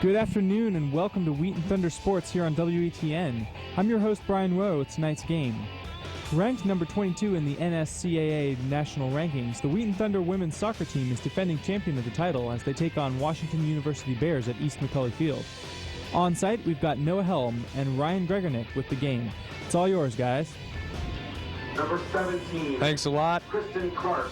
Good afternoon and welcome to Wheaton Thunder Sports here on WETN. I'm your host Brian Rowe with tonight's game. Ranked number 22 in the NSCAA national rankings, the Wheaton Thunder women's soccer team is defending champion of the title as they take on Washington University Bears at East McCullough Field. On site, we've got Noah Helm and Ryan Gregornick with the game. It's all yours, guys. Number 17. Thanks a lot. Kristen Clark.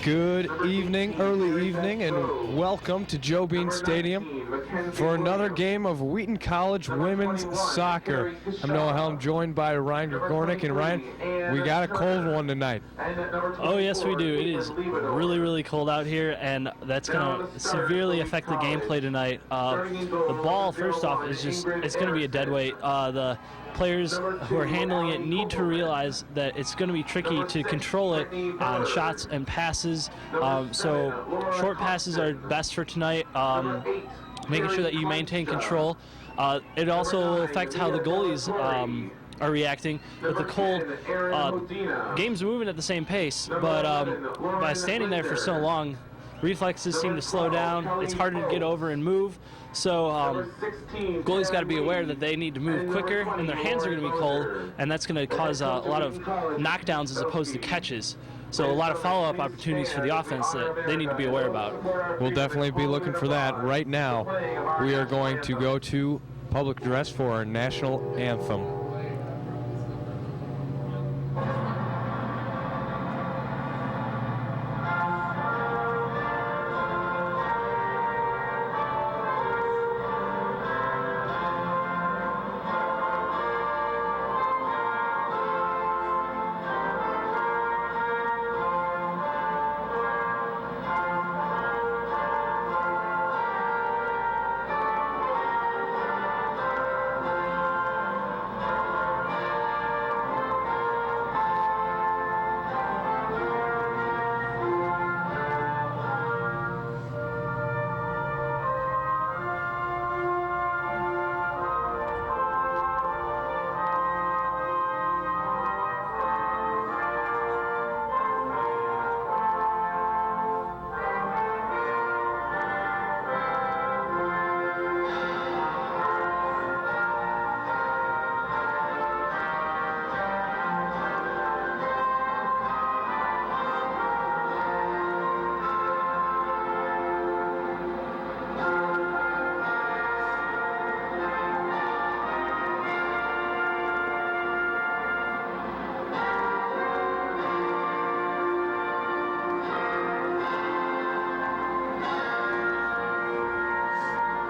Good evening, early evening, and welcome to Joe Bean Stadium for another game of Wheaton College women's soccer. I'm Noah Helm, joined by Ryan Gregornick. And Ryan, we got a cold one tonight. Oh, yes, we do. It is really, really cold out here, and that's going to severely affect the gameplay tonight. The ball, first off, it's going to be a dead weight. The players who are handling it need to realize that it's going to be tricky to control it on shots and passes. So short passes are best for tonight, making sure that you maintain control. It also will affect how the goalies are reacting. With the cold, games moving at the same pace, but by standing there for so long, reflexes seem to slow down. It's harder to get over and move. So goalies got to be aware that they need to move quicker, and their hands are going to be cold, and that's going to cause a lot of knockdowns as opposed to catches. So a lot of follow-up opportunities for the offense that they need to be aware about. We'll definitely be looking for that. Right now, we are going to go to public address for our national anthem.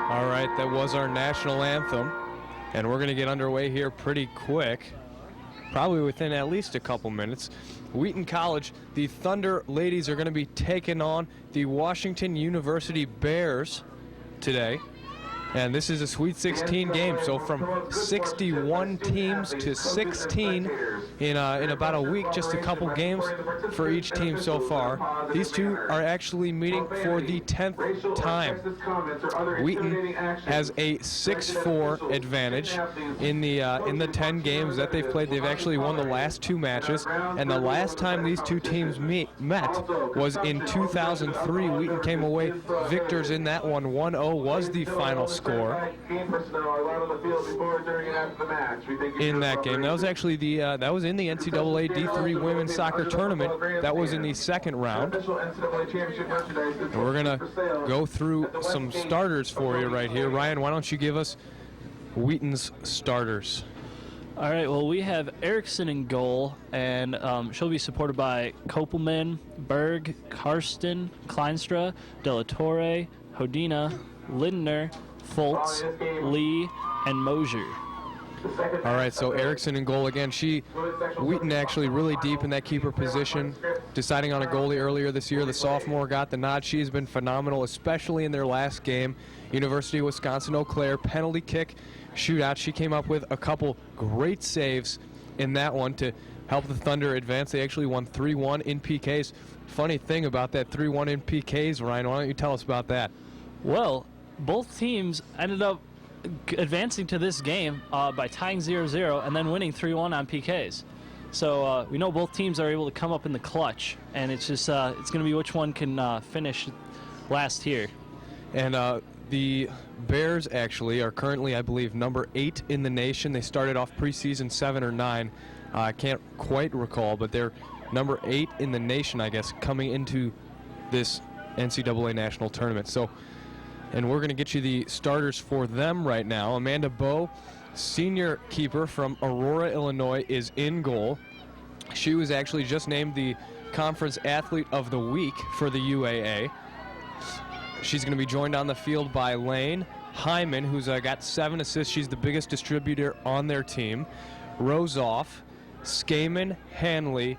All right, that was our national anthem, and we're going to get underway here pretty quick, probably within at least a couple minutes. Wheaton College, the Thunder ladies are going to be taking on the Washington University Bears today. And this is a Sweet 16 game, so from 61 teams to 16 in about a week, just a couple games for each team so far. These two are actually meeting for the 10th time. Wheaton has a 6-4 advantage in the 10 games that they've played. They've actually won the last two matches, and the last time these two teams met was in 2003. Wheaton came away victors in that one. 1-0 was the final score in that game. That was actually that was in the NCAA D3 women's soccer tournament. That was in the second round. And we're gonna go through some starters for you right here. Ryan, why don't you give us Wheaton's starters? All right, well, we have Erickson in goal, and she'll be supported by Kopelman, Berg, Karsten, Kleinstra, Delatorre, Hodina, Lindner, Foltz, Lee, and Mosier. All right, so Erickson in goal again. Wheaton actually really deep in that keeper position, deciding on a goalie earlier this year. The sophomore got the nod. She has been phenomenal, especially in their last game. University of Wisconsin-Eau Claire, penalty kick, shootout. She came up with a couple great saves in that one to help the Thunder advance. They actually won 3-1 in PKs. Funny thing about that 3-1 in PKs, Ryan, why don't you tell us about that? Well, both teams ended up advancing to this game by tying 0-0 and then winning 3-1 on PKs. So we know both teams are able to come up in the clutch, and it's just it's going to be which one can finish last here. And the Bears actually are currently, I believe, number 8 in the nation. They started off preseason 7 or 9. I can't quite recall, but they're number 8 in the nation, I guess, coming into this NCAA national tournament. So, and we're going to get you the starters for them right now. Amanda Bowe, senior keeper from Aurora, Illinois, is in goal. She was actually just named the Conference Athlete of the Week for the UAA. She's going to be joined on the field by Lane Hyman, who's got 7 assists. She's the biggest distributor on their team. Rosoff, Skaman, Hanley,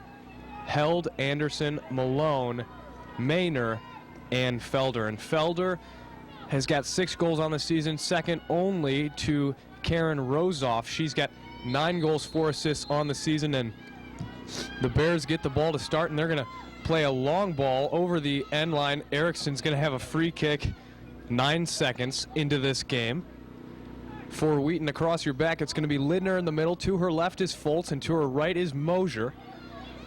Held, Anderson, Malone, Maynor, and Felder. And Felder has got 6 goals on the season, second only to Karen Rosoff. She's got 9 goals, 4 assists on the season, and the Bears get the ball to start, and they're going to play a long ball over the end line. Erickson's going to have a free kick 9 seconds into this game. For Wheaton, across your back, it's going to be Lidner in the middle. To her left is Foltz, and to her right is Mosier.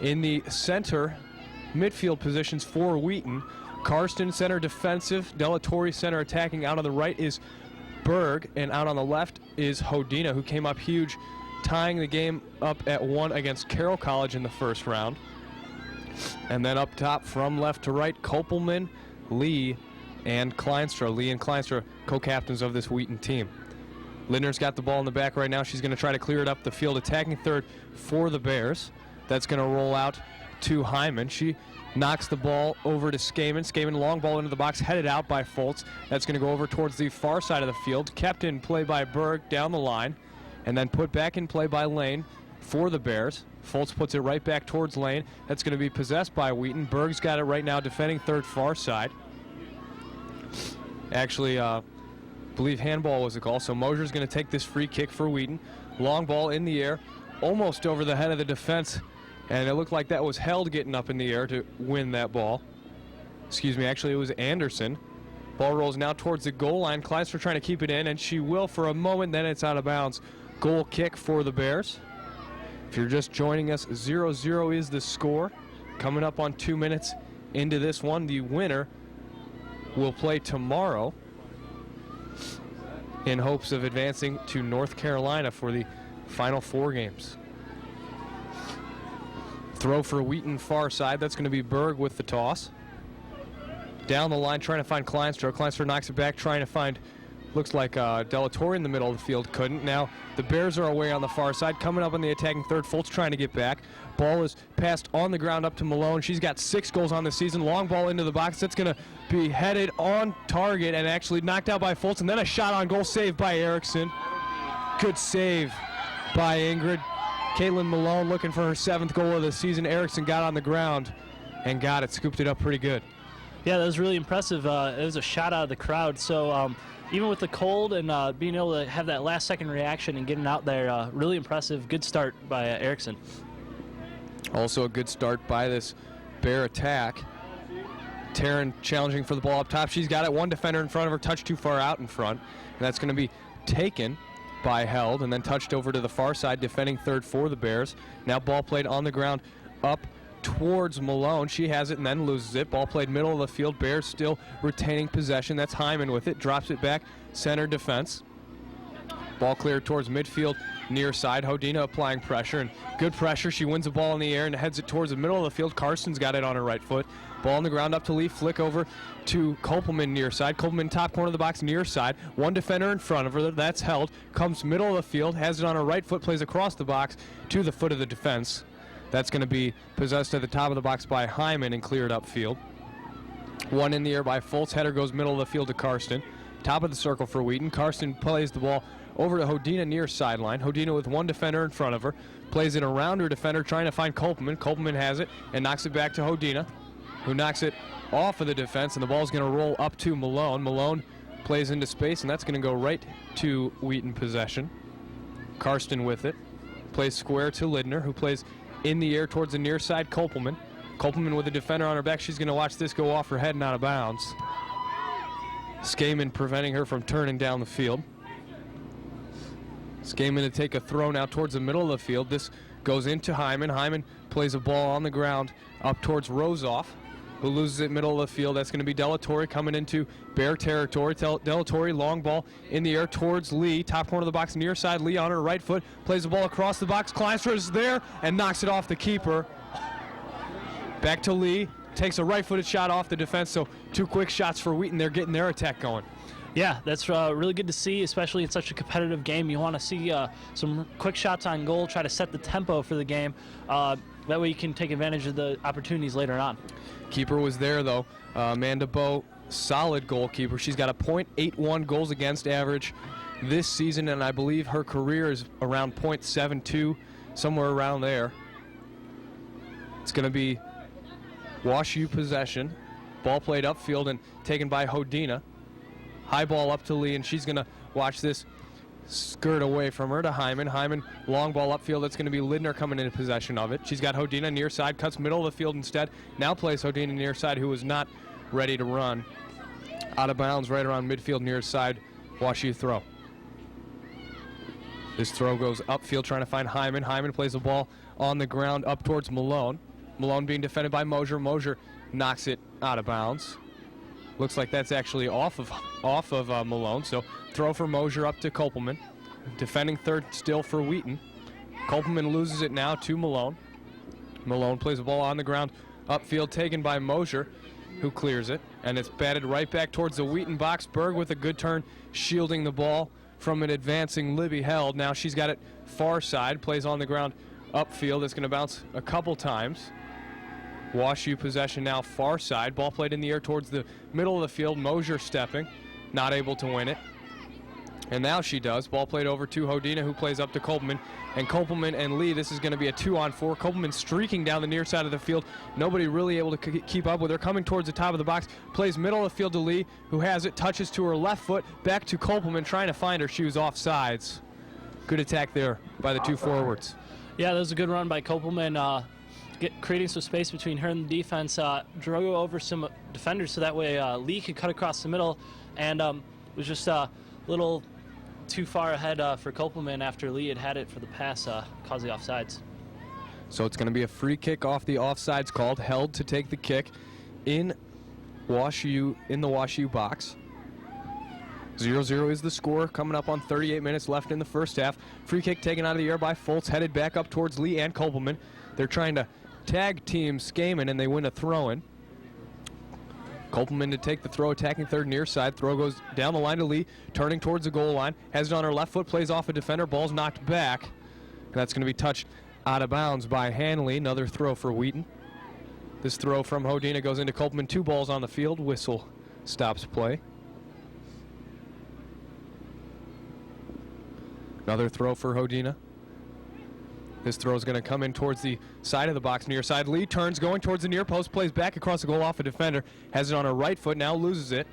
In the center midfield positions for Wheaton, Karsten center defensive, Delatorre center attacking. Out on the right is Berg, and out on the left is Hodina, who came up huge, tying the game up at 1 against Carroll College in the first round. And then up top from left to right, Kopelman, Lee, and Kleinstra. Lee and Kleinstra, co-captains of this Wheaton team. Lindner's got the ball in the back right now. She's going to try to clear it up the field, attacking third for the Bears. That's going to roll out to Hyman. She knocks the ball over to Skaman. Skaman, long ball into the box, headed out by Foltz. That's going to go over towards the far side of the field. Kept in play by Berg down the line, and then put back in play by Lane for the Bears. Foltz puts it right back towards Lane. That's going to be possessed by Wheaton. Berg's got it right now, defending third far side. Actually, believe handball was the call, so Mosier's going to take this free kick for Wheaton. Long ball in the air, almost over the head of the defense, and it looked like that was Held getting up in the air to win that ball. Excuse me, actually it was Anderson. Ball rolls now towards the goal line. Kleinstra trying to keep it in, and she will for a moment, then it's out of bounds. Goal kick for the Bears. If you're just joining us, 0-0 is the score. Coming up on 2 minutes into this one, the winner will play tomorrow in hopes of advancing to North Carolina for the final 4 games. Throw for Wheaton far side. That's going to be Berg with the toss. Down the line trying to find Kleinstra. Kleinstra knocks it back, trying to find, looks like Delatorre in the middle of the field. Couldn't. Now the Bears are away on the far side. Coming up on the attacking third. Foltz trying to get back. Ball is passed on the ground up to Malone. She's got 6 goals on the season. Long ball into the box. That's going to be headed on target and actually knocked out by Foltz. And then a shot on goal, saved by Erickson. Good save by Ingrid. Caitlin Malone looking for her 7th goal of the season. Erickson got on the ground and got it, scooped it up pretty good. Yeah, that was really impressive. It was a shot out of the crowd. So even with the cold and being able to have that last-second reaction and getting out there, really impressive. Good start by Erickson. Also a good start by this Bear attack. Taryn challenging for the ball up top. She's got it. One defender in front of her, touched too far out in front. And that's going to be taken by Held and then touched over to the far side, defending third for the Bears. Now ball played on the ground up towards Malone. She has it and then loses it. Ball played middle of the field. Bears still retaining possession. That's Hyman with it. Drops it back. Center defense. Ball cleared towards midfield, near side. Hodina applying pressure, and good pressure. She wins the ball in the air and heads it towards the middle of the field. Carson's got it on her right foot. Ball on the ground up to Lee. Flick over to Kopelman near side. Kopelman top corner of the box near side. One defender in front of her. That's Held. Comes middle of the field. Has it on her right foot. Plays across the box to the foot of the defense. That's going to be possessed at the top of the box by Hyman and cleared upfield. One in the air by Foltz. Header goes middle of the field to Karsten. Top of the circle for Wheaton. Karsten plays the ball over to Hodina near sideline. Hodina with one defender in front of her. Plays it around her defender trying to find Kopelman. Kopelman has it and knocks it back to Hodina, who knocks it off of the defense, and the ball's going to roll up to Malone. Malone plays into space, and that's going to go right to Wheaton possession. Karsten with it. Plays square to Lidner, who plays in the air towards the near side Kopelman. Kopelman with a defender on her back. She's going to watch this go off her head and out of bounds. Skaman preventing her from turning down the field. Skaman to take a throw now towards the middle of the field. This goes into Hyman. Hyman plays a ball on the ground up towards Rosoff. who loses it middle of the field. That's going to be Delatorre coming into Bear territory. Delatorre, long ball in the air towards Lee. Top corner of the box, near side. Lee on her right foot. Plays the ball across the box. Kleinstra is there and knocks it off the keeper. Back to Lee. Takes a right-footed shot off the defense. So 2 quick shots for Wheaton. They're getting their attack going. Yeah, that's really good to see, especially in such a competitive game. You want to see some quick shots on goal, try to set the tempo for the game. That way you can take advantage of the opportunities later on. Keeper was there, though. Amanda Bowe, solid goalkeeper. She's got a .81 goals against average this season, and I believe her career is around .72, somewhere around there. It's going to be Wash U possession. Ball played upfield and taken by Hodina. High ball up to Lee, and she's going to watch this skirt away from her to Hyman. Hyman, long ball upfield. That's going to be Lidner coming into possession of it. She's got Hodina near side, cuts middle of the field instead. Now plays Hodina near side, who was not ready to run. Out of bounds right around midfield near side. Wash U throw. This throw goes upfield trying to find Hyman. Hyman plays the ball on the ground up towards Malone. Malone being defended by Mosier. Mosier knocks it out of bounds. Looks like that's actually off of Malone. So throw for Mosier up to Kopelman. Defending third still for Wheaton. Kopelman loses it now to Malone. Malone plays the ball on the ground upfield, taken by Mosier, who clears it. And it's batted right back towards the Wheaton box. Berg with a good turn, shielding the ball from an advancing Libby Held. Now she's got it far side, plays on the ground upfield. It's going to bounce a couple times. Wash U possession now far side. Ball played in the air towards the middle of the field. Mosier stepping, not able to win it. And now she does. Ball played over to Hodina, who plays up to Kopelman. And Kopelman and Lee, this is going to be a 2-on-4. Kopelman streaking down the near side of the field. Nobody really able to keep up with her. Coming towards the top of the box. Plays middle of the field to Lee, who has it. Touches to her left foot. Back to Kopelman, trying to find her. She was offsides. Good attack there by the 2 forwards. Yeah, that was a good run by Kopelman. Creating some space between her and the defense, drove over some defenders so that way Lee could cut across the middle, and was just a little too far ahead for Kopelman after Lee had it for the pass, caused the offsides. So it's going to be a free kick off the offsides called, Held to take the kick in the Wash U box. 0-0 is the score, coming up on 38 minutes left in the first half. Free kick taken out of the air by Foltz, headed back up towards Lee and Kopelman. They're trying to tag team Skaman, and they win a throw-in. Kopelman to take the throw, attacking third near side. Throw goes down the line to Lee, turning towards the goal line. Has it on her left foot, plays off a defender. Ball's knocked back. And that's going to be touched out of bounds by Hanley. Another throw for Wheaton. This throw from Hodina goes into Kopelman. 2 balls on the field. Whistle stops play. Another throw for Hodina. This throw is going to come in towards the side of the box, near side. Lee turns, going towards the near post, plays back across the goal off a defender. Has it on her right foot, now loses it.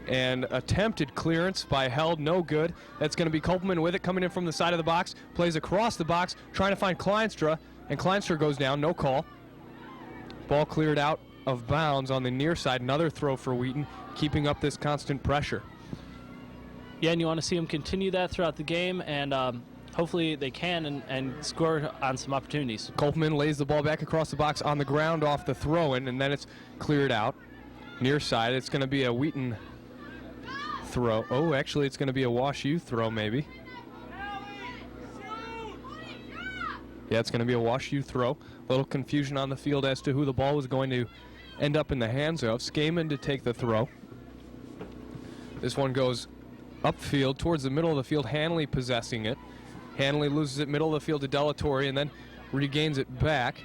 And attempted clearance by Held, no good. That's going to be Kopelman with it, coming in from the side of the box. Plays across the box, trying to find Kleinstra, and Kleinstra goes down, no call. Ball cleared out of bounds on the near side. Another throw for Wheaton, keeping up this constant pressure. Yeah, and you want to see them continue that throughout the game, and hopefully they can and score on some opportunities. Kopelman lays the ball back across the box on the ground off the throw-in, and then it's cleared out. Near side, it's going to be a Wheaton throw. Oh, actually, it's going to be a Wash U throw, maybe. Yeah, it's going to be a Wash U throw. A little confusion on the field as to who the ball was going to end up in the hands of. Skaman to take the throw. This one goes upfield towards the middle of the field. Hanley possessing it. Hanley loses it middle of the field to Delatorre and then regains it back.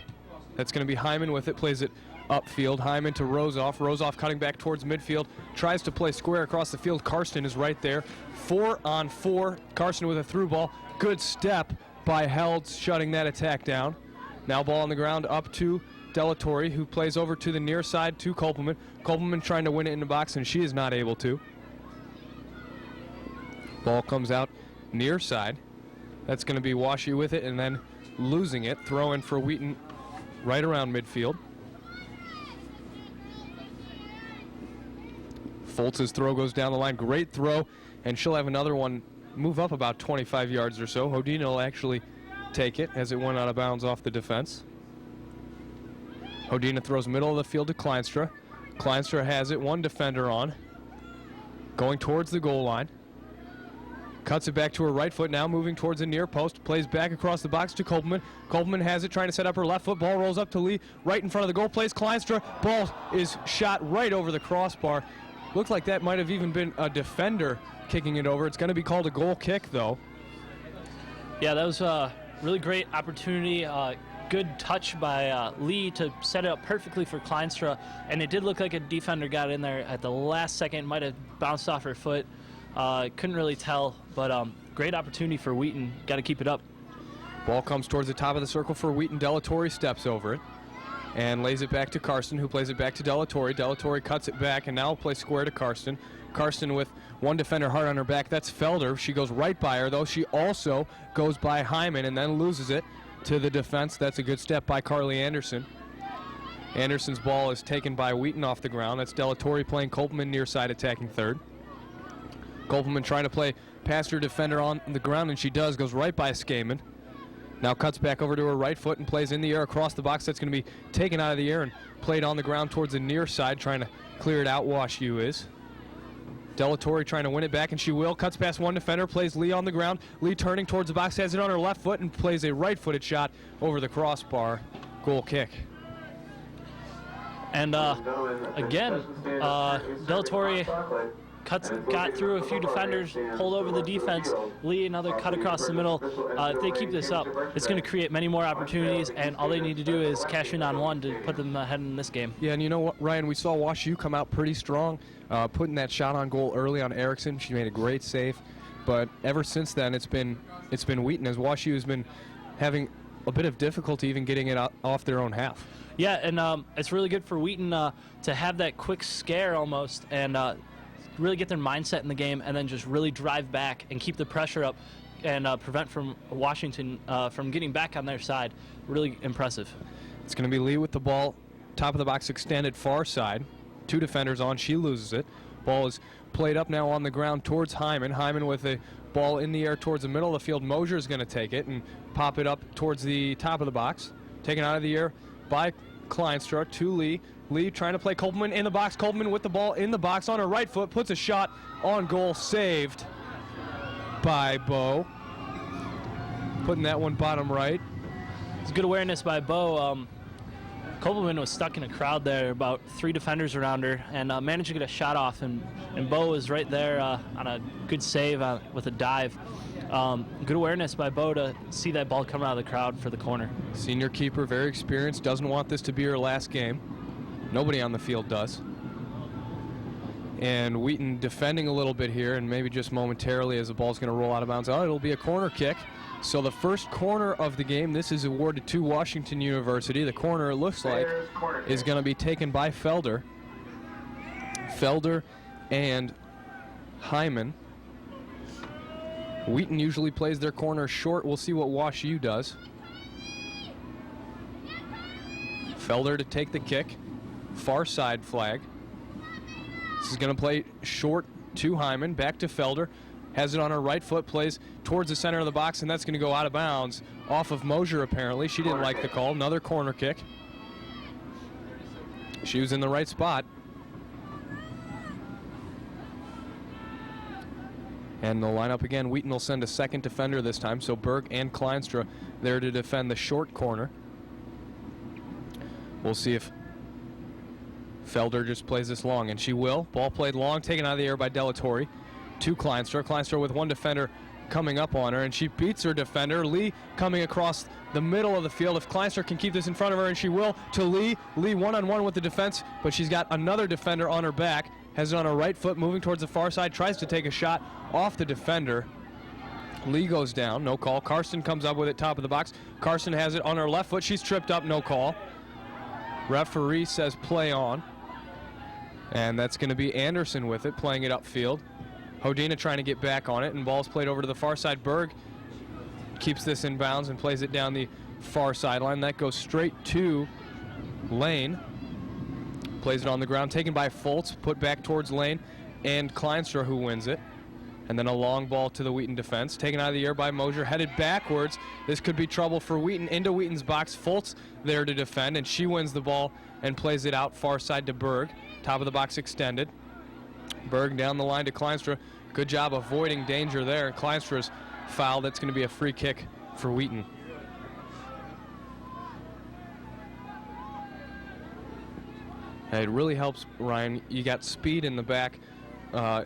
That's going to be Hyman with it, plays it upfield. Hyman to Rosoff. Rosoff cutting back towards midfield. Tries to play square across the field. Karsten is right there. 4-on-4. Karsten with a through ball. Good step by Held, shutting that attack down. Now ball on the ground up to Delatorre, who plays over to the near side to Kopelman. Kopelman trying to win it in the box, and she is not able to. Ball comes out near side. That's going to be Wash U with it and then losing it. Throw in for Wheaton right around midfield. Foltz's throw goes down the line. Great throw, and she'll have another one move up about 25 yards or so. Hodina will actually take it as it went out of bounds off the defense. Hodina throws middle of the field to Kleinstra. Kleinstra has it, one defender on. Going towards the goal line. Cuts it back to her right foot now, moving towards the near post. Plays back across the box to Kopelman. Kopelman has it, trying to set up her left foot. Ball rolls up to Lee, right in front of the goal. Plays Kleinstra. Ball is shot right over the crossbar. Looked like that might have even been a defender kicking it over. It's going to be called a goal kick, though. Yeah, that was a really great opportunity. Good touch by Lee to set it up perfectly for Kleinstra. And it did look like a defender got in there at the last second. Might have bounced off her foot. Couldn't really tell, but great opportunity for Wheaton. Got to keep it up. Ball comes towards the top of the circle for Wheaton. Delatorre steps over it and lays it back to Karsten, who plays it back to Delatorre. Delatorre cuts it back and now will play square to Karsten. Karsten with one defender hard on her back. That's Felder. She goes right by her, though. She also goes by Hyman and then loses it to the defense. That's a good step by Carly Anderson. Anderson's ball is taken by Wheaton off the ground. That's Delatorre playing Kopelman near side, attacking third. Kopelman trying to play past her defender on the ground, and she does. Goes right by Skaman. Now cuts back over to her right foot and plays in the air across the box. That's going to be taken out of the air and played on the ground towards the near side, trying to clear it out. WashU is. Delatorre trying to win it back, and she will. Cuts past one defender, plays Lee on the ground. Lee turning towards the box, has it on her left foot, and plays a right-footed shot over the crossbar. Goal kick. And again, Delatorre got through a few defenders, pulled over the defense. Lee, another cut across the middle. If they keep this up, it's going to create many more opportunities, and all they need to do is cash in on one to put them ahead in this game. Yeah, and you know what, Ryan, we saw WashU come out pretty strong, putting that shot on goal early on Erickson. She made a great save, but ever since then, it's been Wheaton, as WashU has been having a bit of difficulty even getting it off their own half. Yeah, and it's really good for Wheaton to have that quick scare almost, and really get their mindset in the game, and then just really drive back and keep the pressure up and prevent from Washington from getting back on their side. Really impressive. It's going to be Lee with the ball, top of the box extended far side. Two defenders on, she loses it. Ball is played up now on the ground towards Hyman. Hyman with a ball in the air towards the middle of the field. Mosier is going to take it and pop it up towards the top of the box. Taken out of the air by Kleinstra to Lee. Lee trying to play Kopelman in the box. Kopelman with the ball in the box on her right foot. Puts a shot on goal, saved by Bo. Putting that one bottom right. It's good awareness by Bo. Kopelman was stuck in a crowd there, about three defenders around her, and managed to get a shot off, and Bo was right there on a good save with a dive. Good awareness by Bo to see that ball come out of the crowd for the corner. Senior keeper, very experienced, doesn't want this to be her last game. Nobody on the field does. And Wheaton defending a little bit here, and maybe just momentarily as the ball's going to roll out of bounds. Oh, it'll be a corner kick. So the first corner of the game, this is awarded to Washington University. The corner, it looks like, is going to be taken by Felder. Felder and Hyman. Wheaton usually plays their corner short. We'll see what WashU does. Felder to take the kick. Far side flag. This is going to play short to Hyman. Back to Felder. Has it on her right foot. Plays towards the center of the box, and that's going to go out of bounds. Off of Mosier, apparently. She didn't like the call. Another corner kick. She was in the right spot. And they'll line up again. Wheaton will send a second defender this time, so Berg and Kleinstra there to defend the short corner. We'll see if Felder just plays this long, and she will. Ball played long, taken out of the air by Delatorre to Kleinstra. Kleinstra with one defender coming up on her, and she beats her defender. Lee coming across the middle of the field. If Kleinstra can keep this in front of her, and she will, to Lee. Lee one-on-one with the defense, but she's got another defender on her back. Has it on her right foot, moving towards the far side, tries to take a shot off the defender. Lee goes down, no call. Karsten comes up with it, top of the box. Karsten has it on her left foot. She's tripped up, no call. Referee says play on. And that's going to be Anderson with it, playing it upfield. Hodina trying to get back on it, and ball's played over to the far side. Berg keeps this in bounds and plays it down the far sideline. That goes straight to Lane. Plays it on the ground, taken by Foltz, put back towards Lane, and Kleinstra who wins it. And then a long ball to the Wheaton defense. Taken out of the air by Mosier, headed backwards. This could be trouble for Wheaton. Into Wheaton's box. Foltz there to defend, and she wins the ball and plays it out far side to Berg. Top of the box extended. Berg down the line to Kleinstra. Good job avoiding danger there. Kleinstra's foul. That's going to be a free kick for Wheaton. And it really helps, Ryan. You got speed in the back.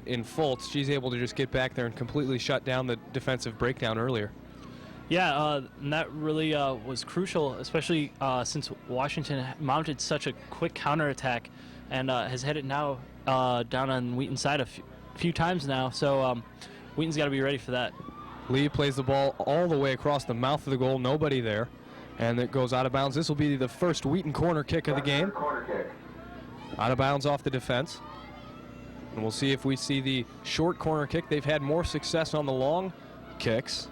In Foltz, she's able to just get back there and completely shut down the defensive breakdown earlier. Yeah, and that really was crucial, especially since Washington mounted such a quick counterattack and has had it now down on Wheaton's side a few times now. So Wheaton's got to be ready for that. Lee plays the ball all the way across the mouth of the goal, nobody there, and it goes out of bounds. This will be the first Wheaton corner kick of the game. Out of bounds off the defense. And we'll see if we see the short corner kick. They've had more success on the long kicks.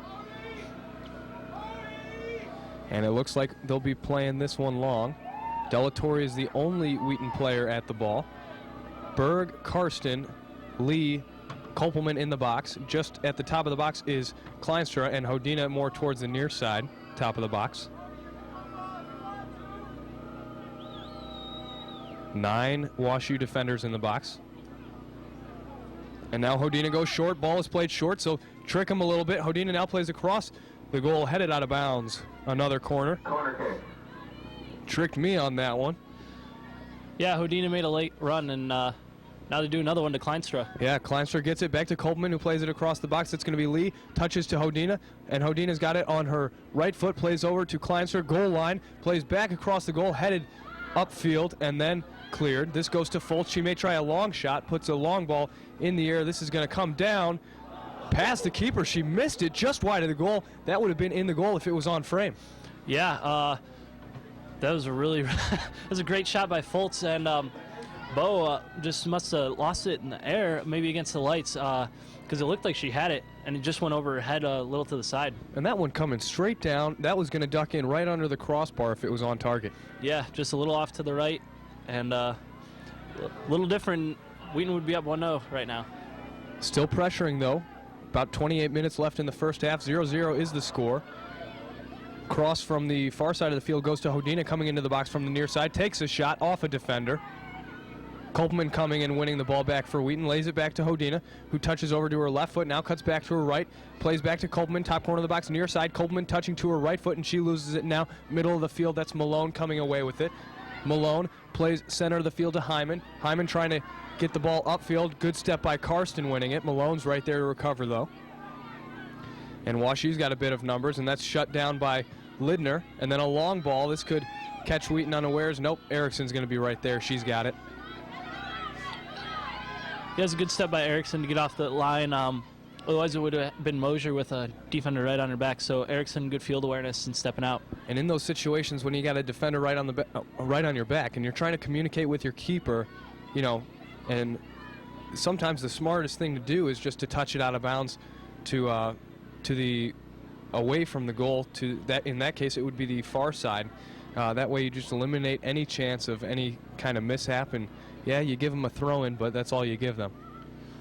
And it looks like they'll be playing this one long. Delatorre is the only Wheaton player at the ball. Berg, Karsten, Lee, Kopelman in the box. Just at the top of the box is Kleinstra, and Hodina more towards the near side, top of the box. 9 WashU defenders in the box. And now Hodina goes short. Ball is played short, so trick him a little bit. Hodina now plays across the goal, headed out of bounds. Another corner. Tricked me on that one. Yeah, Hodina made a late run, and now they do another one to Kleinstra. Yeah, Kleinstra gets it back to Kopelman, who plays it across the box. It's going to be Lee. Touches to Hodina, and Hodina's got it on her right foot. Plays over to Kleinstra, goal line. Plays back across the goal, headed upfield, and then cleared. This goes to Foltz. She may try a long shot, puts a long ball in the air. This is going to come down past the keeper. She missed it just wide of the goal. That would have been in the goal if it was on frame. Yeah, that was a really that was a great shot by Foltz, and Bo just must have lost it in the air, maybe against the lights, because it looked like she had it, and it just went over her head a little to the side. And that one coming straight down, that was going to duck in right under the crossbar if it was on target. Yeah, just a little off to the right, and a little different. Wheaton would be up 1-0 right now. Still pressuring, though. About 28 minutes left in the first half. 0-0 is the score. Cross from the far side of the field goes to Hodina, coming into the box from the near side. Takes a shot off a defender. Kopelman coming and winning the ball back for Wheaton. Lays it back to Hodina, who touches over to her left foot. Now cuts back to her right. Plays back to Kopelman, top corner of the box, near side. Kopelman touching to her right foot, and she loses it now. Middle of the field, that's Malone coming away with it. Malone plays center of the field to Hyman. Hyman trying to get the ball upfield. Good step by Karsten winning it. Malone's right there to recover, though. And WashU's got a bit of numbers, and that's shut down by Lidner. And then a long ball. This could catch Wheaton unawares. Nope, Erickson's going to be right there. She's got it. He has a good step by Erickson to get off the line. Otherwise, it would have been Mosier with a defender right on her back. So Erickson, good field awareness and stepping out. And in those situations when you got a defender right on the right on your back, and you're trying to communicate with your keeper, you know, and sometimes the smartest thing to do is just to touch it out of bounds to the away from the goal. To that, in that case, it would be the far side. That way, you just eliminate any chance of any kind of mishap. And yeah, you give them a throw-in, but that's all you give them.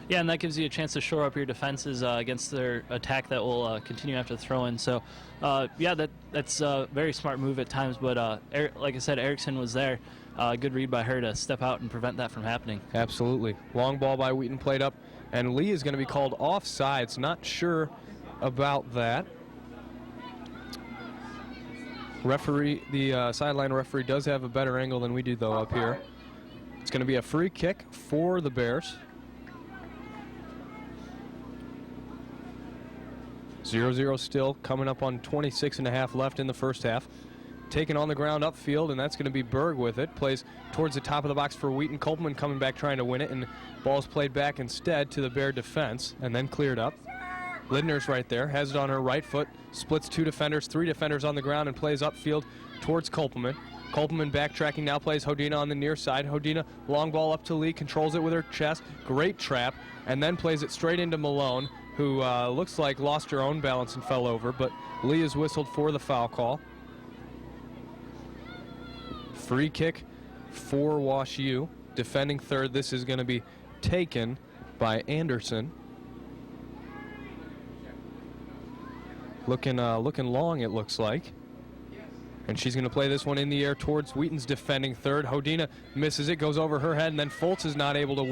Yeah, and that gives you a chance to shore up your defenses against their attack that will continue after the throw-in. So, yeah, that's a very smart move at times. But like I said, Erickson was there. Good read by her to step out and prevent that from happening. Absolutely. Long ball by Wheaton played up, and Lee is going to be called offsides. Not sure about that. Referee, the sideline referee does have a better angle than we do, though, up here. It's going to be a free kick for the Bears. 0-0 still, coming up on 26.5 left in the first half. Taken on the ground upfield, and that's going to be Berg with it. Plays towards the top of the box for Wheaton. Kopelman coming back trying to win it, and ball's played back instead to the Bear defense, and then cleared up. Lidner's right there, has it on her right foot, splits 2 defenders, 3 defenders on the ground, and plays upfield towards Kopelman. Kopelman backtracking now, plays Hodina on the near side. Hodina, long ball up to Lee, controls it with her chest. Great trap, and then plays it straight into Malone, who looks like lost her own balance and fell over, but Lee is whistled for the foul call. Free kick for WashU. Defending third, this is going to be taken by Anderson. Looking long, it looks like. And she's going to play this one in the air towards Wheaton's defending third. Hodina misses it, goes over her head, and then Foltz is not able to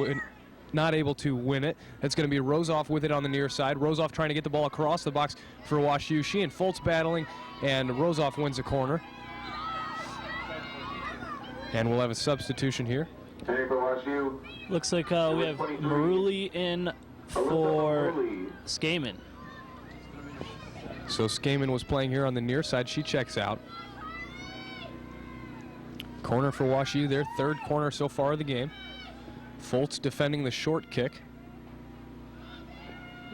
win it. It's going to be Rosoff with it on the near side. Rosoff trying to get the ball across the box for WashU. She and Foltz battling, and Rosoff wins the corner. And we'll have a substitution here. Looks like we have Maruli in for Skaman. So Skaman was playing here on the near side. She checks out. Corner for WashU, their third corner so far of the game. Foltz defending the short kick.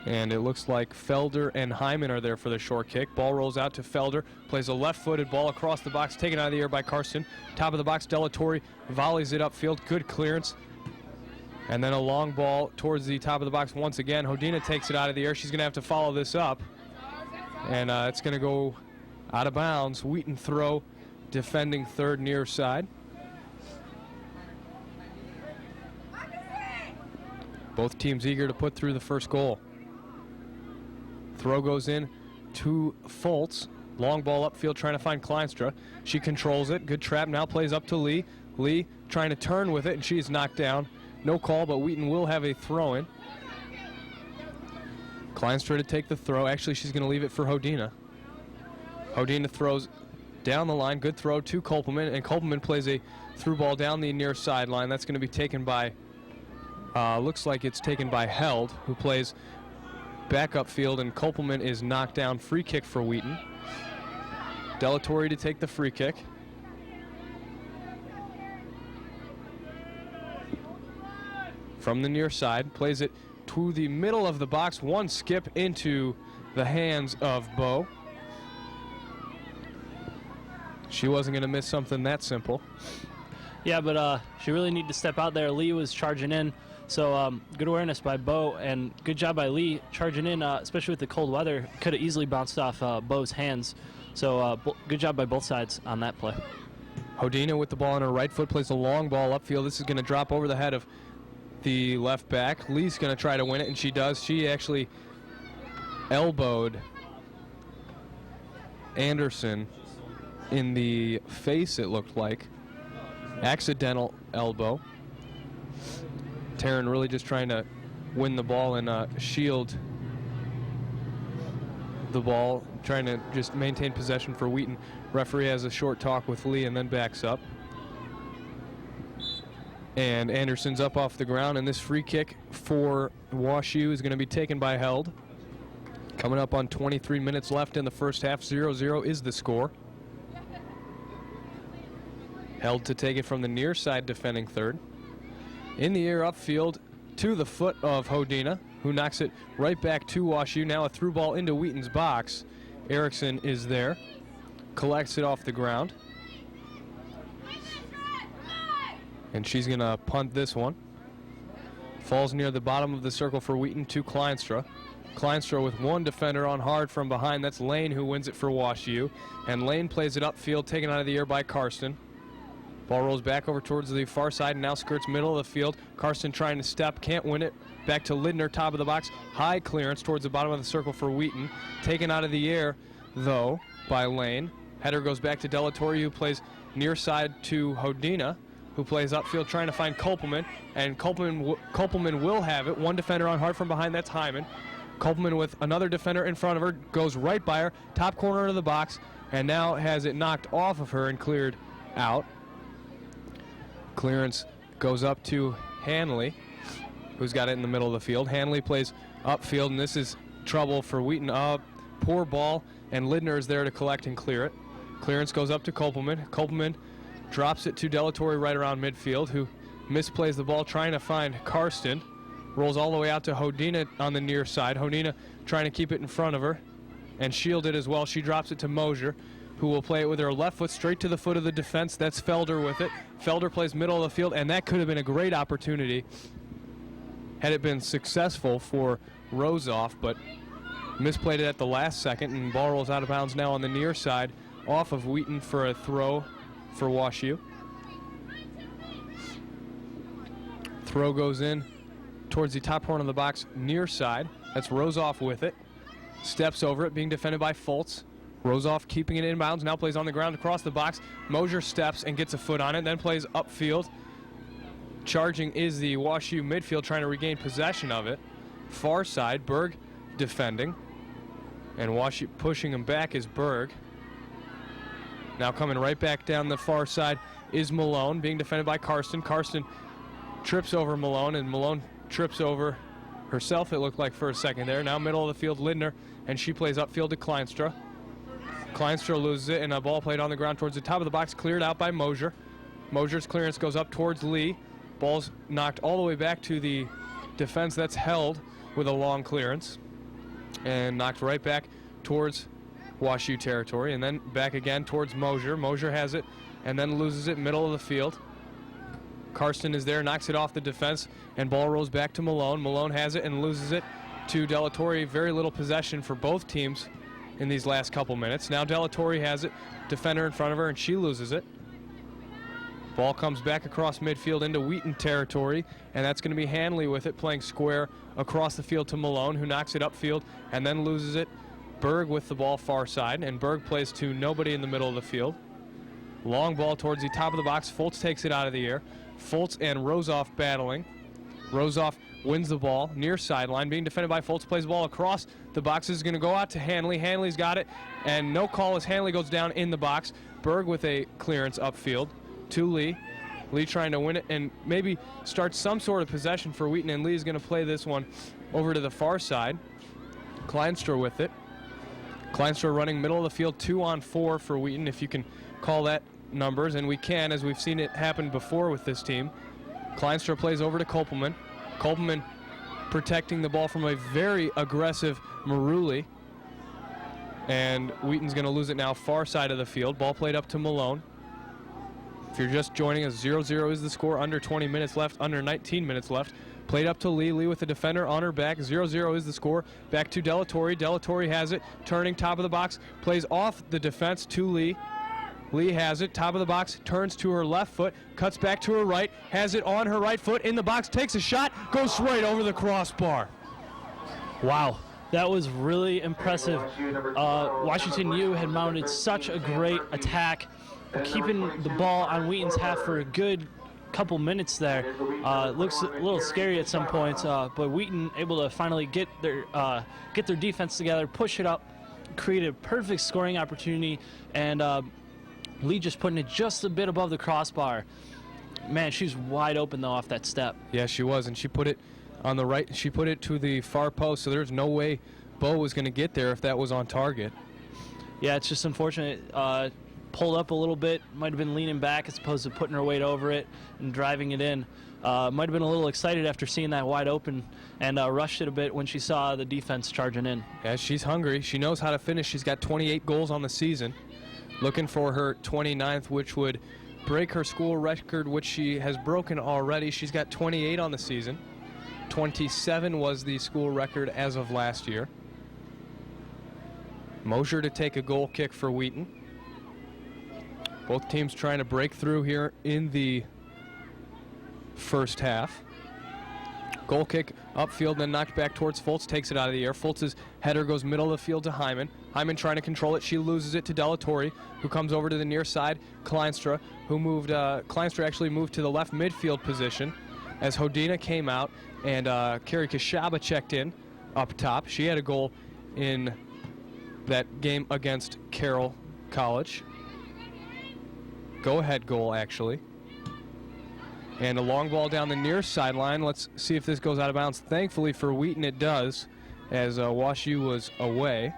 And it looks like Felder and Hyman are there for the short kick. Ball rolls out to Felder, plays a left-footed ball across the box, taken out of the air by Karsten. Top of the box, Delatorre volleys it upfield, good clearance. And then a long ball towards the top of the box once again. Hodina takes it out of the air. She's going to have to follow this up. And it's going to go out of bounds. Wheaton throw, defending third near side. Both teams eager to put through the first goal. Throw goes in to Foltz. Long ball upfield trying to find Kleinstra. She controls it. Good trap. Now plays up to Lee. Lee trying to turn with it, and she's knocked down. No call, but Wheaton will have a throw in. Kleinstra to take the throw. Actually, she's going to leave it for Hodina. Hodina throws down the line. Good throw to Kolpelman, and Kolpelman plays a through ball down the near sideline. That's going to be taken by, looks like it's taken by Held, who plays back upfield, and Kolpelman is knocked down. Free kick for Wheaton. Delatorre to take the free kick. From the near side, plays it to the middle of the box. One skip into the hands of Bo. She wasn't going to miss something that simple. Yeah, but she really needed to step out there. Lee was charging in, so good awareness by Bo, and good job by Lee charging in, especially with the cold weather. Could have easily bounced off Bo's hands, so good job by both sides on that play. Hodina with the ball on her right foot, plays a long ball upfield. This is going to drop over the head of the left back. Lee's going to try to win it, and she does. She actually elbowed Anderson in the face, it looked like. Accidental elbow. Taryn really just trying to win the ball and shield the ball, trying to just maintain possession for Wheaton. Referee has a short talk with Lee and then backs up. And Anderson's up off the ground, and this free kick for WashU is going to be taken by Held. Coming up on 23 minutes left in the first half. 0-0 is the score. Held to take it from the near side, defending third. In the air upfield to the foot of Hodina, who knocks it right back to WashU. Now a through ball into Wheaton's box. Erickson is there, collects it off the ground. And she's going to punt this one. Falls near the bottom of the circle for Wheaton to Kleinstra. Kleinstra with one defender on hard from behind. That's Lane who wins it for WashU. And Lane plays it upfield, taken out of the air by Karsten. Ball rolls back over towards the far side and now skirts middle of the field. Karsten trying to step, can't win it. Back to Lidner, top of the box. High clearance towards the bottom of the circle for Wheaton. Taken out of the air, though, by Lane. Header goes back to Delatorre, who plays near side to Hodina, who plays upfield trying to find Kolpelman, and Kolpelman will have it. One defender on hard from behind, that's Hyman. Kolpelman with another defender in front of her, goes right by her, top corner of the box, and now has it knocked off of her and cleared out. Clearance goes up to Hanley, who's got it in the middle of the field. Hanley plays upfield, and this is trouble for Wheaton. Poor ball, and Lidner is there to collect and clear it. Clearance goes up to Kolpelman. Kolpelman drops it to Delatorre right around midfield, who misplays the ball trying to find Karsten. Rolls all the way out to Hodina on the near side. Hodina trying to keep it in front of her and shield it as well. She drops it to Mosier, who will play it with her left foot straight to the foot of the defense. That's Felder with it. Felder plays middle of the field, and that could have been a great opportunity had it been successful for Rosoff, but misplayed it at the last second, and ball rolls out of bounds now on the near side off of Wheaton for a throw for WashU. Throw goes in towards the top corner of the box near side. That's Rosoff with it. steps over it, being defended by Foltz. Rozoff keeping it inbounds, now plays on the ground across the box. Mosier steps and gets a foot on it, then plays upfield. Charging is the WashU midfield, trying to regain possession of it. Far side, Berg defending. And WashU pushing him back is Berg. Now coming right back down the far side is Malone, being defended by Karsten. Karsten trips over Malone, and Malone trips over herself, it looked like, for a second there. Now middle of the field, Lindner, and she plays upfield to Kleinstra. Kleinstra loses it, and a ball played on the ground towards the top of the box, cleared out by Mosier. Mosier's clearance goes up towards Lee. Ball's knocked all the way back to the defense. That's held with a long clearance, and knocked right back towards WashU territory, and then back again towards Mosier. Mosier has it and then loses it middle of the field. Karsten is there, knocks it off the defense, and ball rolls back to Malone. Malone has it and loses it to Delatorre. Very little possession for both teams in these last couple minutes. Now Delatorre has it, defender in front of her, and she loses it. Ball comes back across midfield into Wheaton territory, and that's going to be Hanley with it, playing square across the field to Malone, who knocks it upfield and then loses it. Berg with the ball far side, and Berg plays to nobody in the middle of the field. Long ball towards the top of the box. Foltz takes it out of the air. Foltz and Rozoff battling. Rozoff wins the ball near sideline, being defended by Foltz, plays the ball across the box. This is going to go out to Hanley. Hanley's got it, and no call as Hanley goes down in the box. Berg with a clearance upfield to Lee. Lee trying to win it and maybe start some sort of possession for Wheaton, and Lee is going to play this one over to the far side. Kleinstra with it. Kleinstra running middle of the field, 2-on-4 for Wheaton, if you can call that numbers, and we can, as we've seen it happen before with this team. Kleinstra plays over to Kopelman. Kopelman protecting the ball from a very aggressive Maruli. And Wheaton's going to lose it now far side of the field. Ball played up to Malone. If you're just joining us, 0-0 is the score, under 20 minutes left, under 19 minutes left. Played up to Lee. Lee with the defender on her back. 0-0 is the score. Back to Delatorre. Delatorre has it. Turning top of the box. Plays off the defense to Lee. Lee has it. Top of the box. Turns to her left foot. Cuts back to her right. Has it on her right foot. In the box. Takes a shot. Goes right over the crossbar. Wow. That was really impressive. Washington U had mounted such a great attack, keeping the ball on Wheaton's half for a good couple minutes there. Looks a little scary at some points, but Wheaton able to finally get their defense together, push it up, create a perfect scoring opportunity, and Lee just putting it just a bit above the crossbar. Man, she's wide open though off that step. Yeah, she was, and she put it on the right. She put it to the far post, so there's no way Bo was going to get there if that was on target. Yeah, it's just unfortunate. Pulled up a little bit, might have been leaning back as opposed to putting her weight over it and driving it in. Might have been a little excited after seeing that wide open, and rushed it a bit when she saw the defense charging in. Yeah, she's hungry. She knows how to finish. She's got 28 goals on the season. Looking for her 29th, which would break her school record, which she has broken already. She's got 28 on the season. 27 was the school record as of last year. Mosier to take a goal kick for Wheaton. Both teams trying to break through here in the first half. Goal kick upfield, then knocked back towards Foltz, takes it out of the air. Foltz's header goes middle of the field to Hyman. Hyman trying to control it. She loses it to Delatorre, who comes over to the near side. Kleinstra, who moved, Kleinstra actually moved to the left midfield position as Hodina came out, and Carrie Kashaba checked in up top. She had a goal in that game against Carroll College. Go-ahead goal, actually. And a long ball down the near sideline. Let's see if this goes out of bounds. Thankfully for Wheaton, it does, as WashU was away.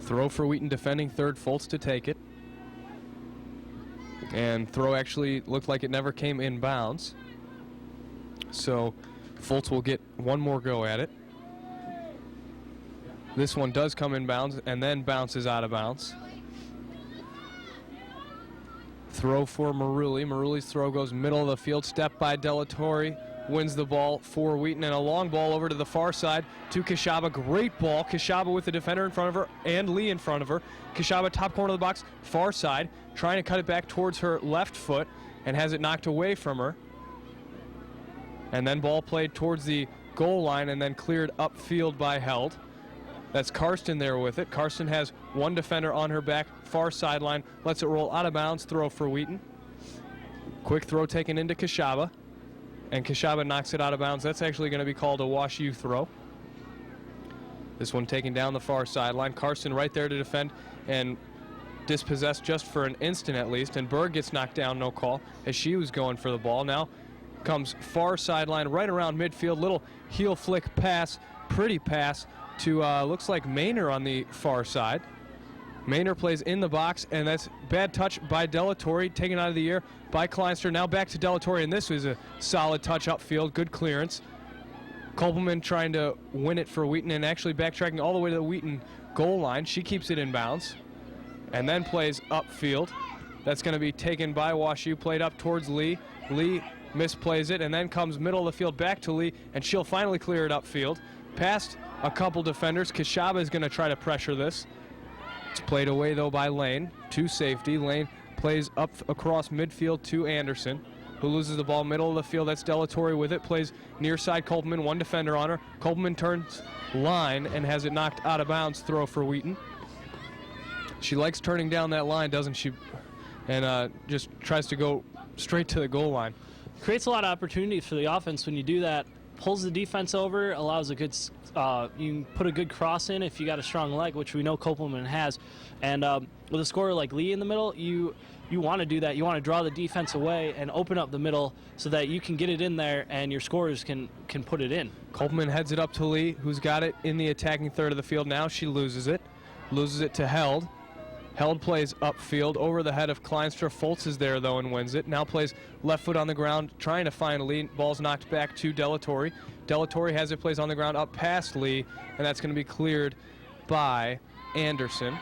Throw for Wheaton, defending third. Foltz to take it. And throw actually looked like it never came in bounds. So Foltz will get one more go at it. This one does come in bounds and then bounces out of bounds. Throw for Maruli. Maruli's throw goes middle of the field. Step by Delatorre. Wins the ball for Wheaton. And a long ball over to the far side to Kashaba. Great ball. Kashaba with the defender in front of her and Lee in front of her. Kashaba top corner of the box. Far side. Trying to cut it back towards her left foot and has it knocked away from her. And then ball played towards the goal line and then cleared upfield by Held. That's Karsten there with it. Karsten has one defender on her back, far sideline, lets it roll out of bounds, throw for Wheaton. Quick throw taken into Kashaba, and Kashaba knocks it out of bounds. That's actually going to be called a Wash U throw. This one taken down the far sideline. Karsten right there to defend and dispossessed just for an instant at least, and Berg gets knocked down, no call, as she was going for the ball. Now comes far sideline, right around midfield, little heel flick pass, pretty pass to looks like Maynor on the far side. Maynor plays in the box, and that's bad touch by Delatorre, taken out of the air by Kleinster. Now back to Delatorre, and this was a solid touch upfield, good clearance. Kopelman trying to win it for Wheaton and actually backtracking all the way to the Wheaton goal line. She keeps it in bounds and then plays upfield. That's going to be taken by WashU, played up towards Lee. Lee misplays it and then comes middle of the field back to Lee, and she'll finally clear it upfield. Past a couple defenders. Kashaba is going to try to pressure this. It's played away though by Lane to safety. Lane plays up across midfield to Anderson, who loses the ball middle of the field. That's Delatorre with it. Plays near side Kopelman, one defender on her. Kopelman turns line and has it knocked out of bounds. Throw for Wheaton. She likes turning down that line, doesn't she? And just tries to go straight to the goal line. Creates a lot of opportunities for the offense when you do that. Pulls the defense over, allows a good, you can put a good cross in if you got a strong leg, which we know Kopelman has. And with a scorer like Lee in the middle, you want to do that. You want to draw the defense away and open up the middle so that you can get it in there and your scorers can put it in. Kopelman heads it up to Lee, who's got it in the attacking third of the field. Now she loses it to Held. Held plays upfield over the head of Kleinstra. Foltz is there, though, and wins it. Now plays left foot on the ground, trying to find Lee. Ball's knocked back to Delatorre. Delatorre has it, plays on the ground up past Lee, and that's going to be cleared by Anderson.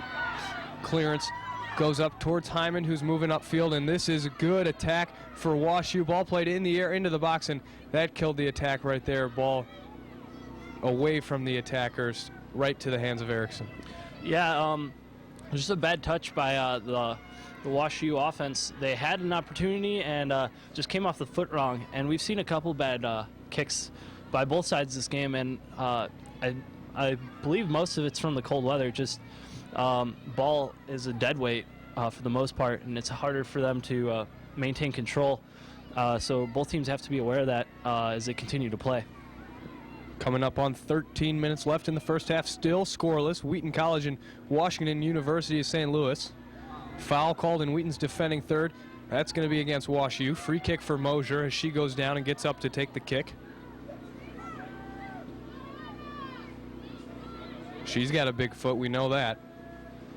Clearance goes up towards Hyman, who's moving upfield, and this is a good attack for WashU. Ball played in the air into the box, and that killed the attack right there. Ball away from the attackers, right to the hands of Erickson. Yeah, just a bad touch by the WashU offense. They had an opportunity and just came off the foot wrong. And we've seen a couple bad kicks by both sides this game. And I believe most of it's from the cold weather. Just ball is a dead weight for the most part, and it's harder for them to maintain control. So both teams have to be aware of that as they continue to play. Coming up on 13 minutes left in the first half, still scoreless. Wheaton College and Washington University of St. Louis. Foul called in Wheaton's defending third. That's going to be against WashU. Free kick for Mosier as she goes down and gets up to take the kick. She's got a big foot, we know that.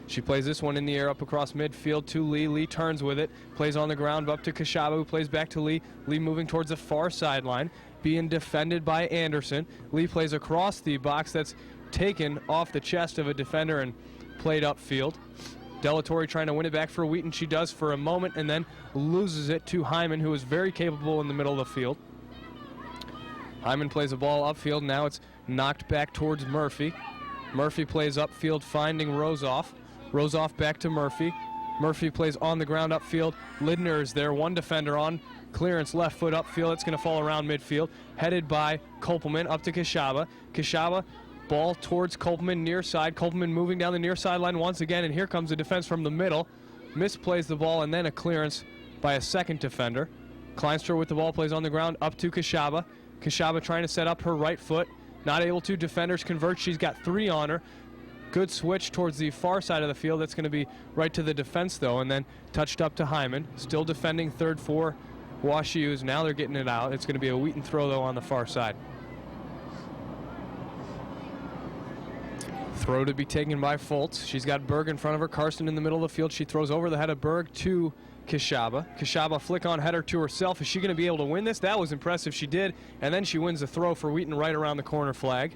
She plays this one in the air up across midfield to Lee. Lee turns with it, plays on the ground up to Kashaba, who plays back to Lee. Lee moving towards the far sideline, being defended by Anderson. Lee plays across the box. That's taken off the chest of a defender and played upfield. Delatorre trying to win it back for Wheaton. She does for a moment and then loses it to Hyman, who is very capable in the middle of the field. Hyman plays a ball upfield. Now it's knocked back towards Murphy. Murphy plays upfield, finding Rosoff. Rosoff back to Murphy. Murphy plays on the ground upfield. Lidner is there, one defender on. Clearance left foot upfield. It's going to fall around midfield. Headed by Kopelman up to Kashaba. Kashaba, ball towards Kopelman near side. Kopelman moving down the near sideline once again, and here comes the defense from the middle. Misplays the ball, and then a clearance by a second defender. Kleinstra with the ball, plays on the ground up to Kashaba. Kashaba trying to set up her right foot. Not able to. Defenders convert. She's got three on her. Good switch towards the far side of the field. That's going to be right to the defense, though, and then touched up to Hyman. Still defending third for WashU's. Now they're getting it out. It's going to be a Wheaton throw, though, on the far side. Throw to be taken by Foltz. She's got Berg in front of her. Karsten in the middle of the field. She throws over the head of Berg to Kashaba. Kashaba flick on header to herself. Is she going to be able to win this? That was impressive. She did. And then she wins the throw for Wheaton right around the corner flag.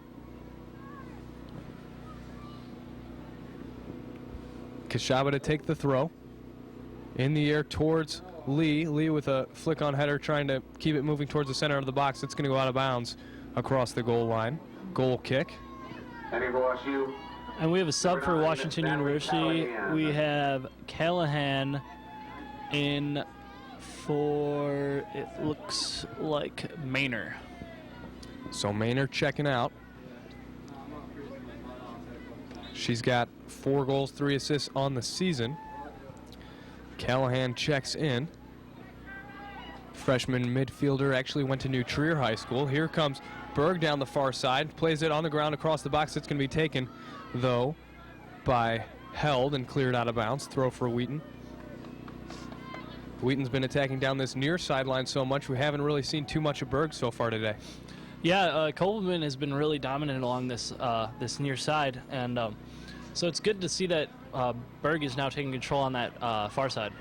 Kashaba to take the throw. In the air towards Lee. Lee with a flick on header trying to keep it moving towards the center of the box. It's going to go out of bounds across the goal line. Goal kick. And we have a sub for Washington University. We have Callahan in for, it looks like, Maynor. So Maynard checking out. She's got 4 goals, 3 assists on the season. Callahan checks in. Freshman midfielder, actually went to New Trier High School. Here comes Berg down the far side, plays it on the ground across the box. It's going to be taken, though, by Held and cleared out of bounds. Throw for Wheaton. Wheaton's been attacking down this near sideline so much, we haven't really seen too much of Berg so far today. Yeah, Coleman has been really dominant along this this near side, and so it's good to see that Berg is now taking control on that far side.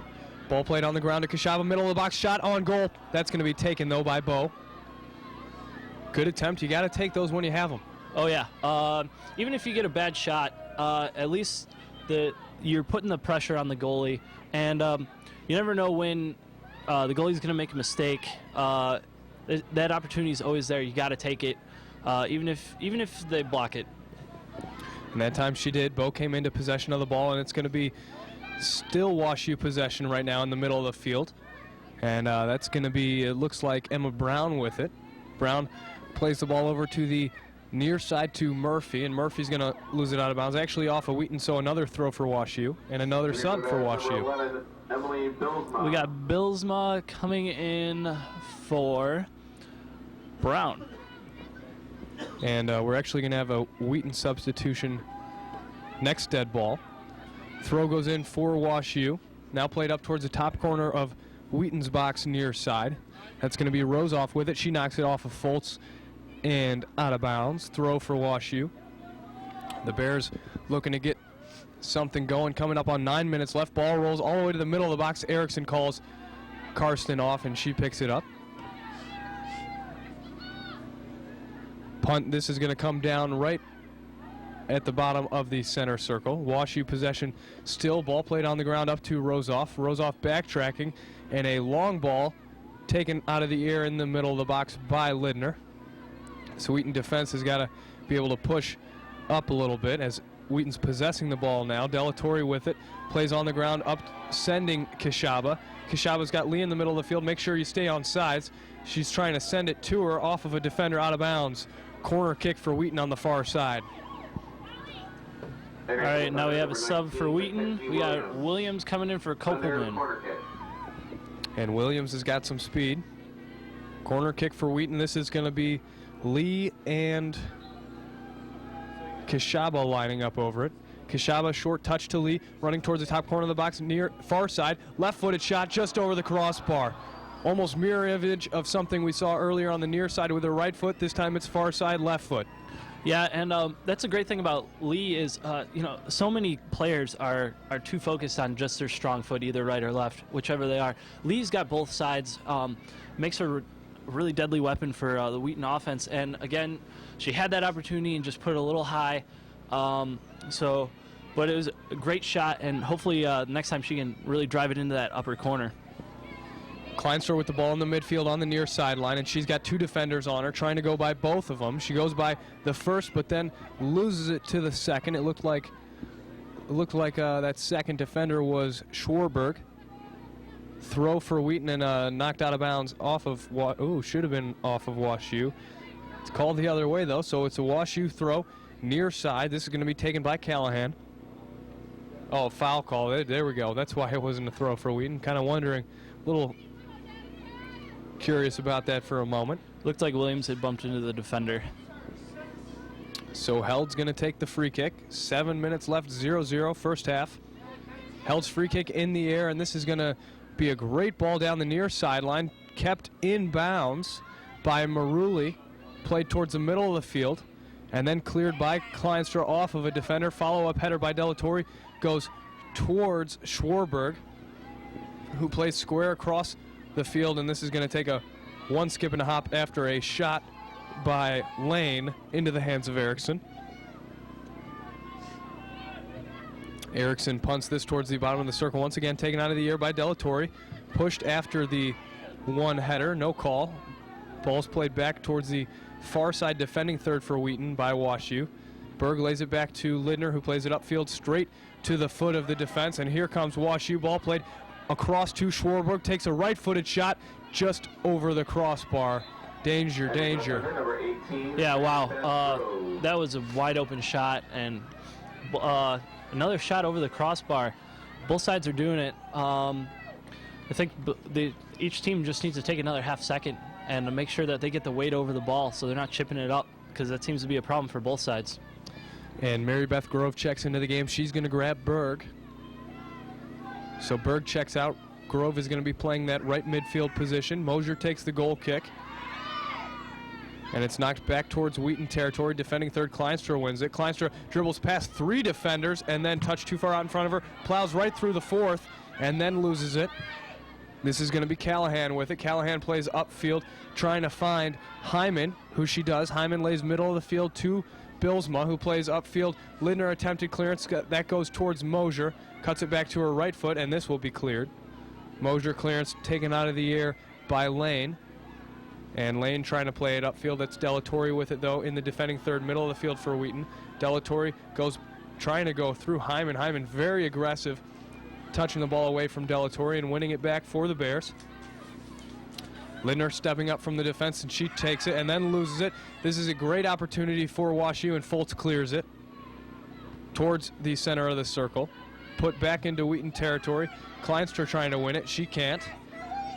Ball played on the ground to Kashaba, middle of the box, shot on goal. That's going to be taken, though, by Bo. Good attempt. You got to take those when you have them. Oh, yeah. Even if you get a bad shot, at least you're putting the pressure on the goalie, and you never know when the goalie's going to make a mistake. That opportunity is always there. You got to take it, even if they block it. And that time she did. Bo came into possession of the ball, and it's going to be still Wash U possession right now in the middle of the field. And that's going to be, it looks like Emma Brown with it. Brown plays the ball over to the near side to Murphy, and Murphy's going to lose it out of bounds. Actually off of Wheaton, so another throw for Wash U and another sub for Wash U. We got Bilsma coming in for Brown. And we're actually going to have a Wheaton substitution next dead ball. Throw goes in for Wash U. Now played up towards the top corner of Wheaton's box near side. That's going to be Rosoff with it. She knocks it off of Foltz and out of bounds. Throw for Wash U. The Bears looking to get something going. Coming up on 9 minutes left. Ball rolls all the way to the middle of the box. Erickson calls Karsten off, and she picks it up. Punt. This is going to come down right at the bottom of the center circle. Wash U possession still. Ball played on the ground up to Rosoff. Rosoff backtracking, and a long ball taken out of the air in the middle of the box by Lidner. So Wheaton defense has got to be able to push up a little bit as Wheaton's possessing the ball now. Delatorre with it. Plays on the ground up, sending Kashaba. Kashaba's got Lee in the middle of the field. Make sure you stay on sides. She's trying to send it to her off of a defender out of bounds. Corner kick for Wheaton on the far side. All right, now we have a sub for Wheaton. We got Williams coming in for Kopelman. And Williams has got some speed. Corner kick for Wheaton. This is going to be Lee and Kashaba lining up over it. Kashaba, short touch to Lee, running towards the top corner of the box near far side. Left-footed shot just over the crossbar. Almost mirror image of something we saw earlier on the near side with her right foot. This time it's far side left foot. Yeah, and that's a great thing about Lee is, so many players are too focused on just their strong foot, either right or left, whichever they are. Lee's got both sides, makes her a really deadly weapon for the Wheaton offense. And again, she had that opportunity and just put it a little high. But it was a great shot, and hopefully next time she can really drive it into that upper corner. Kleinstra with the ball in the midfield on the near sideline, and she's got 2 defenders on her, trying to go by both of them. She goes by the first, but then loses it to the second. It looked like that second defender was Schwarberg. Throw for Wheaton and knocked out of bounds off of should have been off of Wash U. It's called the other way though, so it's a Wash U throw near side. This is going to be taken by Callahan. Oh, foul call. There we go. That's why it wasn't a throw for Wheaton. Kind of wondering, a little curious about that for a moment. Looked like Williams had bumped into the defender. So Held's going to take the free kick. 7 minutes left, 0-0 first half. Held's free kick in the air, and this is going to be a great ball down the near sideline. Kept in bounds by Maruli. Played towards the middle of the field, and then cleared by Kleinstra off of a defender. Follow-up header by Delatorre goes towards Schwarberg, who plays square across the field, and this is going to take a one skip and a hop after a shot by Lane into the hands of Erickson. Erickson punts this towards the bottom of the circle, once again taken out of the air by Delatorre. Pushed after the one header, no call. Ball's played back towards the far side defending third for Wheaton by Wash U. Berg lays it back to Lidner, who plays it upfield straight to the foot of the defense, and here comes Wash U. Ball played across to Schwarberg, takes a right-footed shot just over the crossbar Danger, danger. Number 18. Yeah, wow. That was a wide open shot, and another shot over the crossbar. Both sides are doing it. I think each team just needs to take another half second and to make sure that they get the weight over the ball so they're not chipping it up, because that seems to be a problem for both sides. And Mary Beth Grove checks into the game. She's going to grab Berg. So Berg checks out. Grove is going to be playing that right midfield position. Mosier takes the goal kick. And it's knocked back towards Wheaton territory. Defending third, Kleinstra wins it. Kleinstra dribbles past 3 defenders and then touched too far out in front of her. Plows right through the 4th and then loses it. This is going to be Callahan with it. Callahan plays upfield, trying to find Hyman, who she does. Hyman lays middle of the field to Bilsma, who plays upfield. Lindner attempted clearance. That goes towards Mosier. Cuts it back to her right foot, and this will be cleared. Mosier clearance taken out of the air by Lane. And Lane trying to play it upfield. That's Delatorre with it, though, in the defending third, middle of the field for Wheaton. Delatorre goes trying to go through Hyman. Hyman very aggressive, touching the ball away from Delatorre and winning it back for the Bears. Lindner stepping up from the defense, and she takes it and then loses it. This is a great opportunity for WashU, and Foltz clears it towards the center of the circle. Put back into Wheaton territory. Kleinstra trying to win it. She can't.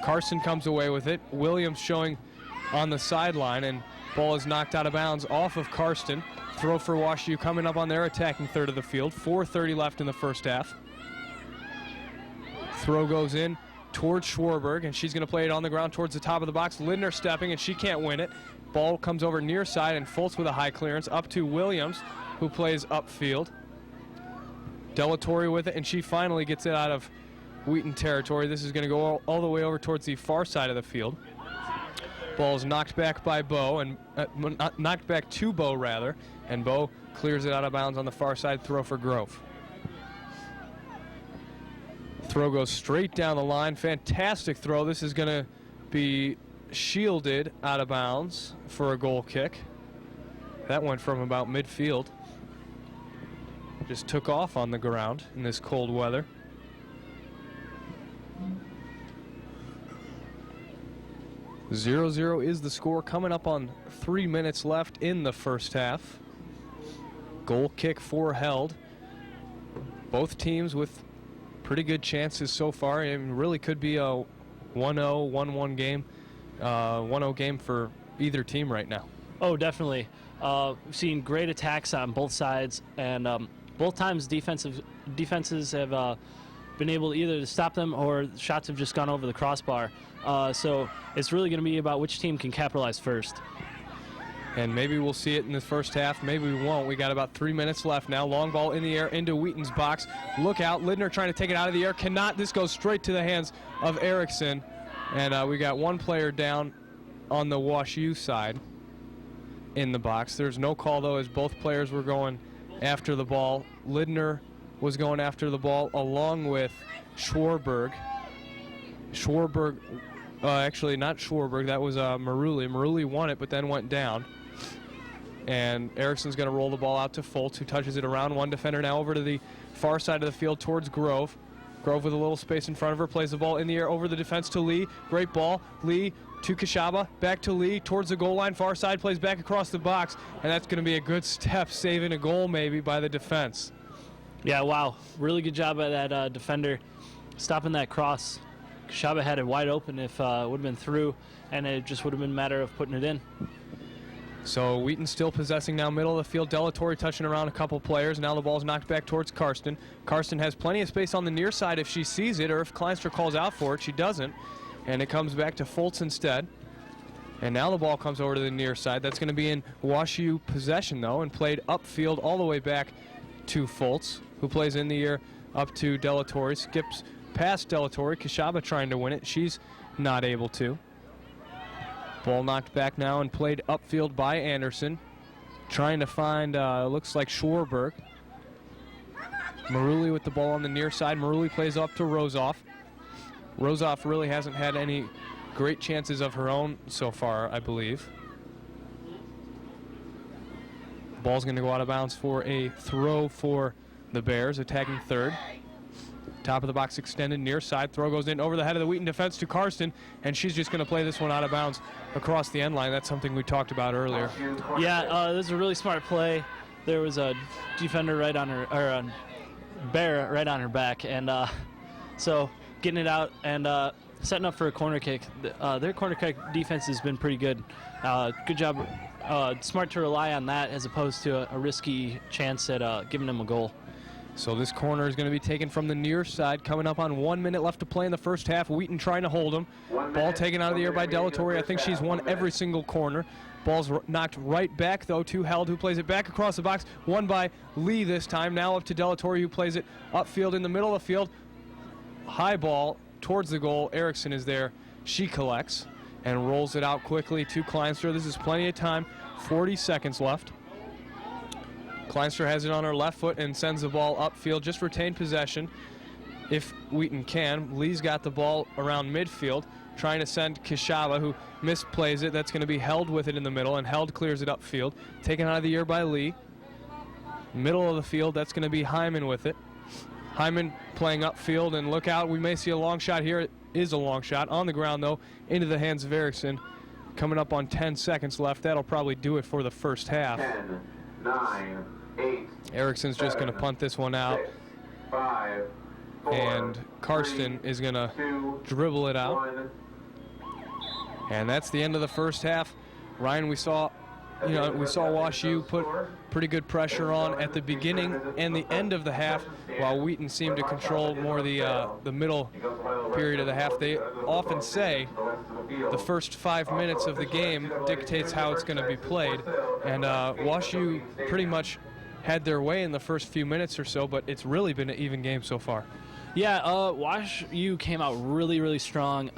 Carson comes away with it. Williams showing on the sideline, and ball is knocked out of bounds off of Karsten. Throw for WashU coming up on their attacking third of the field. 4:30 left in the first half. Throw goes in towards Schwarberg, and she's going to play it on the ground towards the top of the box. Lindner stepping, and she can't win it. Ball comes over near side, and Foltz with a high clearance up to Williams, who plays upfield. Delatorre with it, and she finally gets it out of Wheaton territory. This is going to go all the way over towards the far side of the field. Ball is knocked back by Bowe, and knocked back to Bowe rather, and Bowe clears it out of bounds on the far side. Throw for Grove. Throw goes straight down the line. Fantastic throw. This is going to be shielded out of bounds for a goal kick. That went from about midfield. Just took off on the ground in this cold weather. Zero is the score, coming up on 3 minutes left in the first half. Goal kick for held. Both teams with pretty good chances so far. It really could be a 1-0, 1-1 game, 1-0 game for either team right now. Oh, definitely. We've seen great attacks on both sides, and both times defenses have been able either to stop them or shots have just gone over the crossbar. So it's really going to be about which team can capitalize first. And maybe we'll see it in the first half. Maybe we won't. We got about 3 minutes left now. Long ball in the air into Wheaton's box. Look out. Lindner trying to take it out of the air. Cannot. This goes straight to the hands of Erickson. And we got one player down on the WashU side in the box. There's no call, though, as both players were going after the ball. Lindner was going after the ball along with Schwarberg. Schwarberg, actually not Schwarberg, that was Maruli. Maruli won it, but then went down. And Erickson's going to roll the ball out to Foltz, who touches it around. One defender now over to the far side of the field towards Grove. Grove with a little space in front of her, plays the ball in the air over the defense to Lee. Great ball. Lee to Kashaba, back to Lee, towards the goal line, far side, plays back across the box, and that's going to be a good step, saving a goal maybe by the defense. Yeah, wow. Really good job by that defender stopping that cross. Kashaba had it wide open if it would have been through, and it just would have been a matter of putting it in. So Wheaton still possessing now middle of the field. Delatorre touching around a couple players. Now the ball's knocked back towards Karsten. Karsten has plenty of space on the near side if she sees it, or if Kleinstra calls out for it. She doesn't, and it comes back to Foltz instead. And now the ball comes over to the near side. That's going to be in WashU possession, though, and played upfield all the way back to Foltz, who plays in the air up to Delatorre. Skips past Delatorre. Kashaba trying to win it. She's not able to. Ball knocked back now and played upfield by Anderson. Trying to find, looks like Schwarberg. Maruli with the ball on the near side. Maruli plays up to Rozoff. Rozoff really hasn't had any great chances of her own so far, I believe. Ball's going to go out of bounds for a throw for the Bears, attacking third. Top of the box extended, near side. Throw goes in over the head of the Wheaton defense to Karsten, and she's just going to play this one out of bounds across the end line. That's something we talked about earlier. Yeah, this is a really smart play. There was a defender right on her, or a bear right on her back, and so getting it out and setting up for a corner kick. Their corner kick defense has been pretty good. Good job. Smart to rely on that as opposed to a risky chance at giving them a goal. So this corner is going to be taken from the near side, coming up on 1 minute left to play in the first half. Wheaton trying to hold him. Ball taken out of the air by Delatorre. I think she's won every single corner. Ball's knocked right back, though, to Held, who plays it back across the box. Won by Lee this time. Now up to Delatorre, who plays it upfield in the middle of the field. High ball towards the goal. Erickson is there. She collects and rolls it out quickly to Kleinster. This is plenty of time. 40 seconds left. Kleinster has it on her left foot and sends the ball upfield. Just retain possession if Wheaton can. Lee's got the ball around midfield, trying to send Kishaba, who misplays it. That's going to be Held with it in the middle, and Held clears it upfield. Taken out of the air by Lee. Middle of the field, that's going to be Hyman with it. Hyman playing upfield, and look out, we may see a long shot here. It is a long shot. On the ground, though, into the hands of Erickson. Coming up on 10 seconds left. That'll probably do it for the first half. 10, 9, 8. Erickson's just going to punt this one out. 6, 5, 4, and Karsten 3, is going to 2, dribble it out. 1. And that's the end of the first half. Ryan, we saw Wash U put pretty good pressure on at the beginning and the end of the half, while Wheaton seemed to control more the middle period of the half. They often say the first 5 minutes of the game dictates how it's going to be played, and Wash U pretty much had their way in the first few minutes or so, but it's really been an even game so far. Yeah, Wash U came out really, really strong,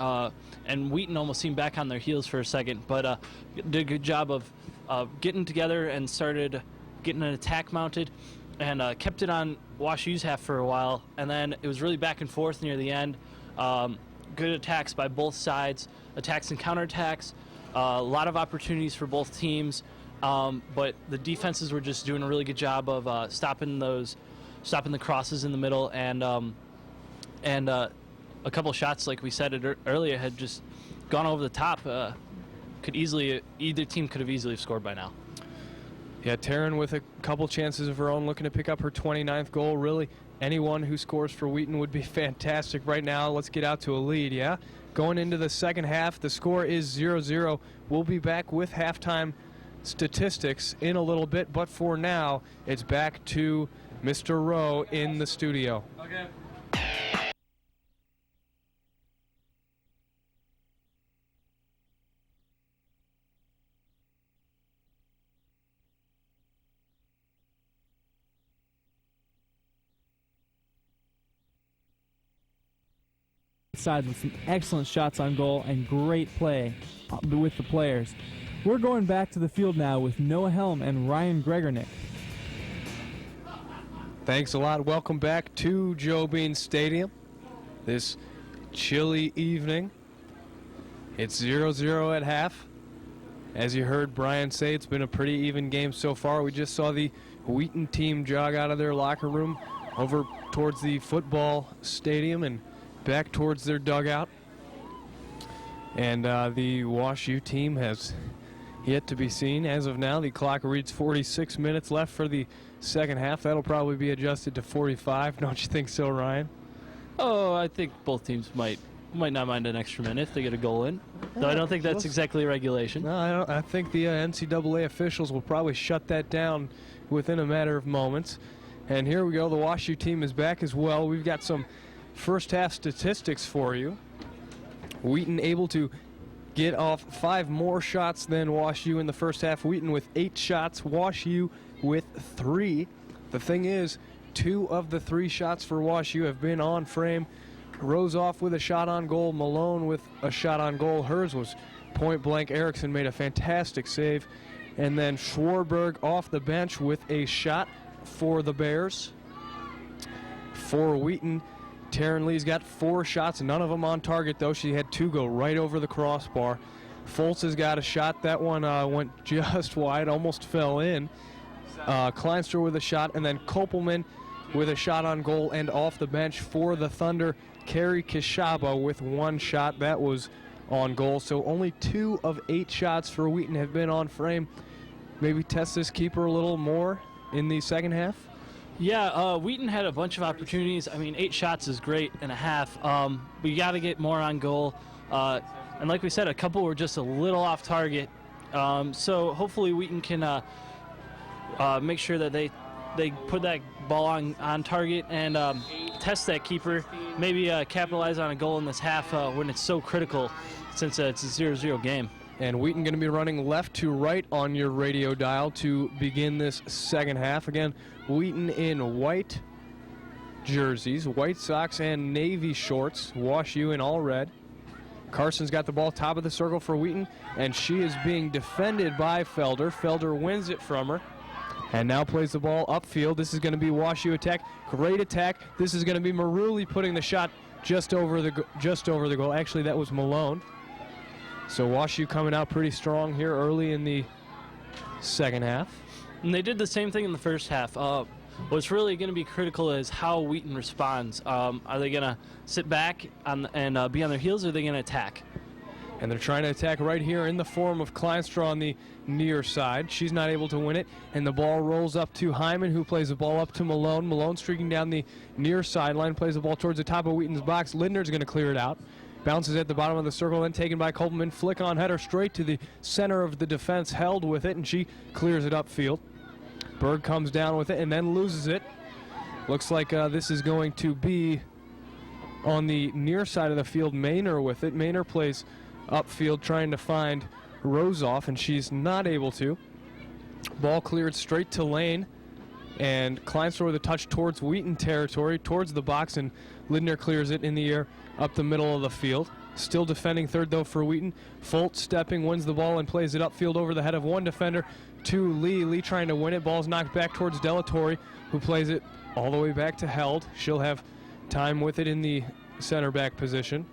and Wheaton almost seemed back on their heels for a second, but did a good job of getting together and started getting an attack mounted, and kept it on Wash U's half for a while, and then it was really back and forth near the end. Good attacks by both sides, attacks and counterattacks, a lot of opportunities for both teams, but the defenses were just doing a really good job of stopping the crosses in the middle, and a couple shots, like we said earlier, had just gone over the top. Either team could have easily scored by now. Yeah, Taryn with a couple chances of her own, looking to pick up her 29th goal. Really, anyone who scores for Wheaton would be fantastic right now. Let's get out to a lead, yeah? Going into the second half, the score is 0-0. We'll be back with halftime statistics in a little bit, but for now, it's back to Mr. Rowe in the studio. Okay. Sides with some excellent shots on goal and great play with the players. We're going back to the field now with Noah Helm and Ryan Gregornick. Thanks a lot. Welcome back to Joe Bean Stadium this chilly evening. It's 0-0 at half. As you heard Brian say, it's been a pretty even game so far. We just saw the Wheaton team jog out of their locker room over towards the football stadium and back towards their dugout. And the Wash U team has yet to be seen. As of now, the clock reads 46 minutes left for the second half. That'll probably be adjusted to 45. Don't you think so, Ryan? Oh, I think both teams might not mind an extra minute if they get a goal in. Though I don't think that's exactly regulation. No, I think the NCAA officials will probably shut that down within a matter of moments. And here we go. The Wash U team is back as well. We've got some first half statistics for you. Wheaton able to get off 5 more shots than Wash U in the first half. Wheaton with 8 shots, Wash U with 3. The thing is, 2 of the 3 shots for Wash U have been on frame. Rosoff with a shot on goal, Malone with a shot on goal. Hers was point blank. Erickson made a fantastic save. And then Schwarberg off the bench with a shot for the Bears. For Wheaton, Taryn Lee's got 4 shots, none of them on target, though. She had 2 go right over the crossbar. Foltz has got a shot. That one went just wide, almost fell in. Kleinster with a shot, and then Kopelman with a shot on goal, and off the bench for the Thunder, Carrie Kishaba with 1 shot. That was on goal. So only 2 of 8 shots for Wheaton have been on frame. Maybe test this keeper a little more in the second half? Yeah, Wheaton had a bunch of opportunities. I mean, 8 shots is great and a half. We got to get more on goal. And like we said, a couple were just a little off target. So hopefully Wheaton can make sure that they put that ball on target and test that keeper. Maybe capitalize on a goal in this half when it's so critical, since it's a 0-0 game. And Wheaton going to be running left to right on your radio dial to begin this second half. Again, Wheaton in white jerseys, white socks and navy shorts. Wash U in all red. Carson's got the ball top of the circle for Wheaton, and she is being defended by Felder. Felder wins it from her, and now plays the ball upfield. This is going to be Wash U attack. Great attack. This is going to be Maruli putting the shot just over the goal. Actually, that was Malone. So Wash U coming out pretty strong here early in the second half. And they did the same thing in the first half. What's really going to be critical is how Wheaton responds. Are they going to sit back and be on their heels, or are they going to attack? And they're trying to attack right here in the form of Kleinstra on the near side. She's not able to win it, and the ball rolls up to Hyman, who plays the ball up to Malone. Malone streaking down the near sideline, plays the ball towards the top of Wheaton's box. Lindner's going to clear it out. Bounces at the bottom of the circle, then taken by Kopelman. Flick on header straight to the center of the defense, held with it, and she clears it upfield. Berg comes down with it and then loses it. Looks like this is going to be on the near side of the field. Maynor with it. Maynor plays upfield trying to find Rosoff, and she's not able to. Ball cleared straight to lane, and Kleinstra with a touch towards Wheaton territory, towards the box, and Lindner clears it in the air up the middle of the field. Still defending third, though, for Wheaton. Folt stepping, wins the ball, and plays it upfield over the head of one defender to Lee. Lee trying to win it. Ball's knocked back towards Delatorre, who plays it all the way back to Held. She'll have time with it in the center back position.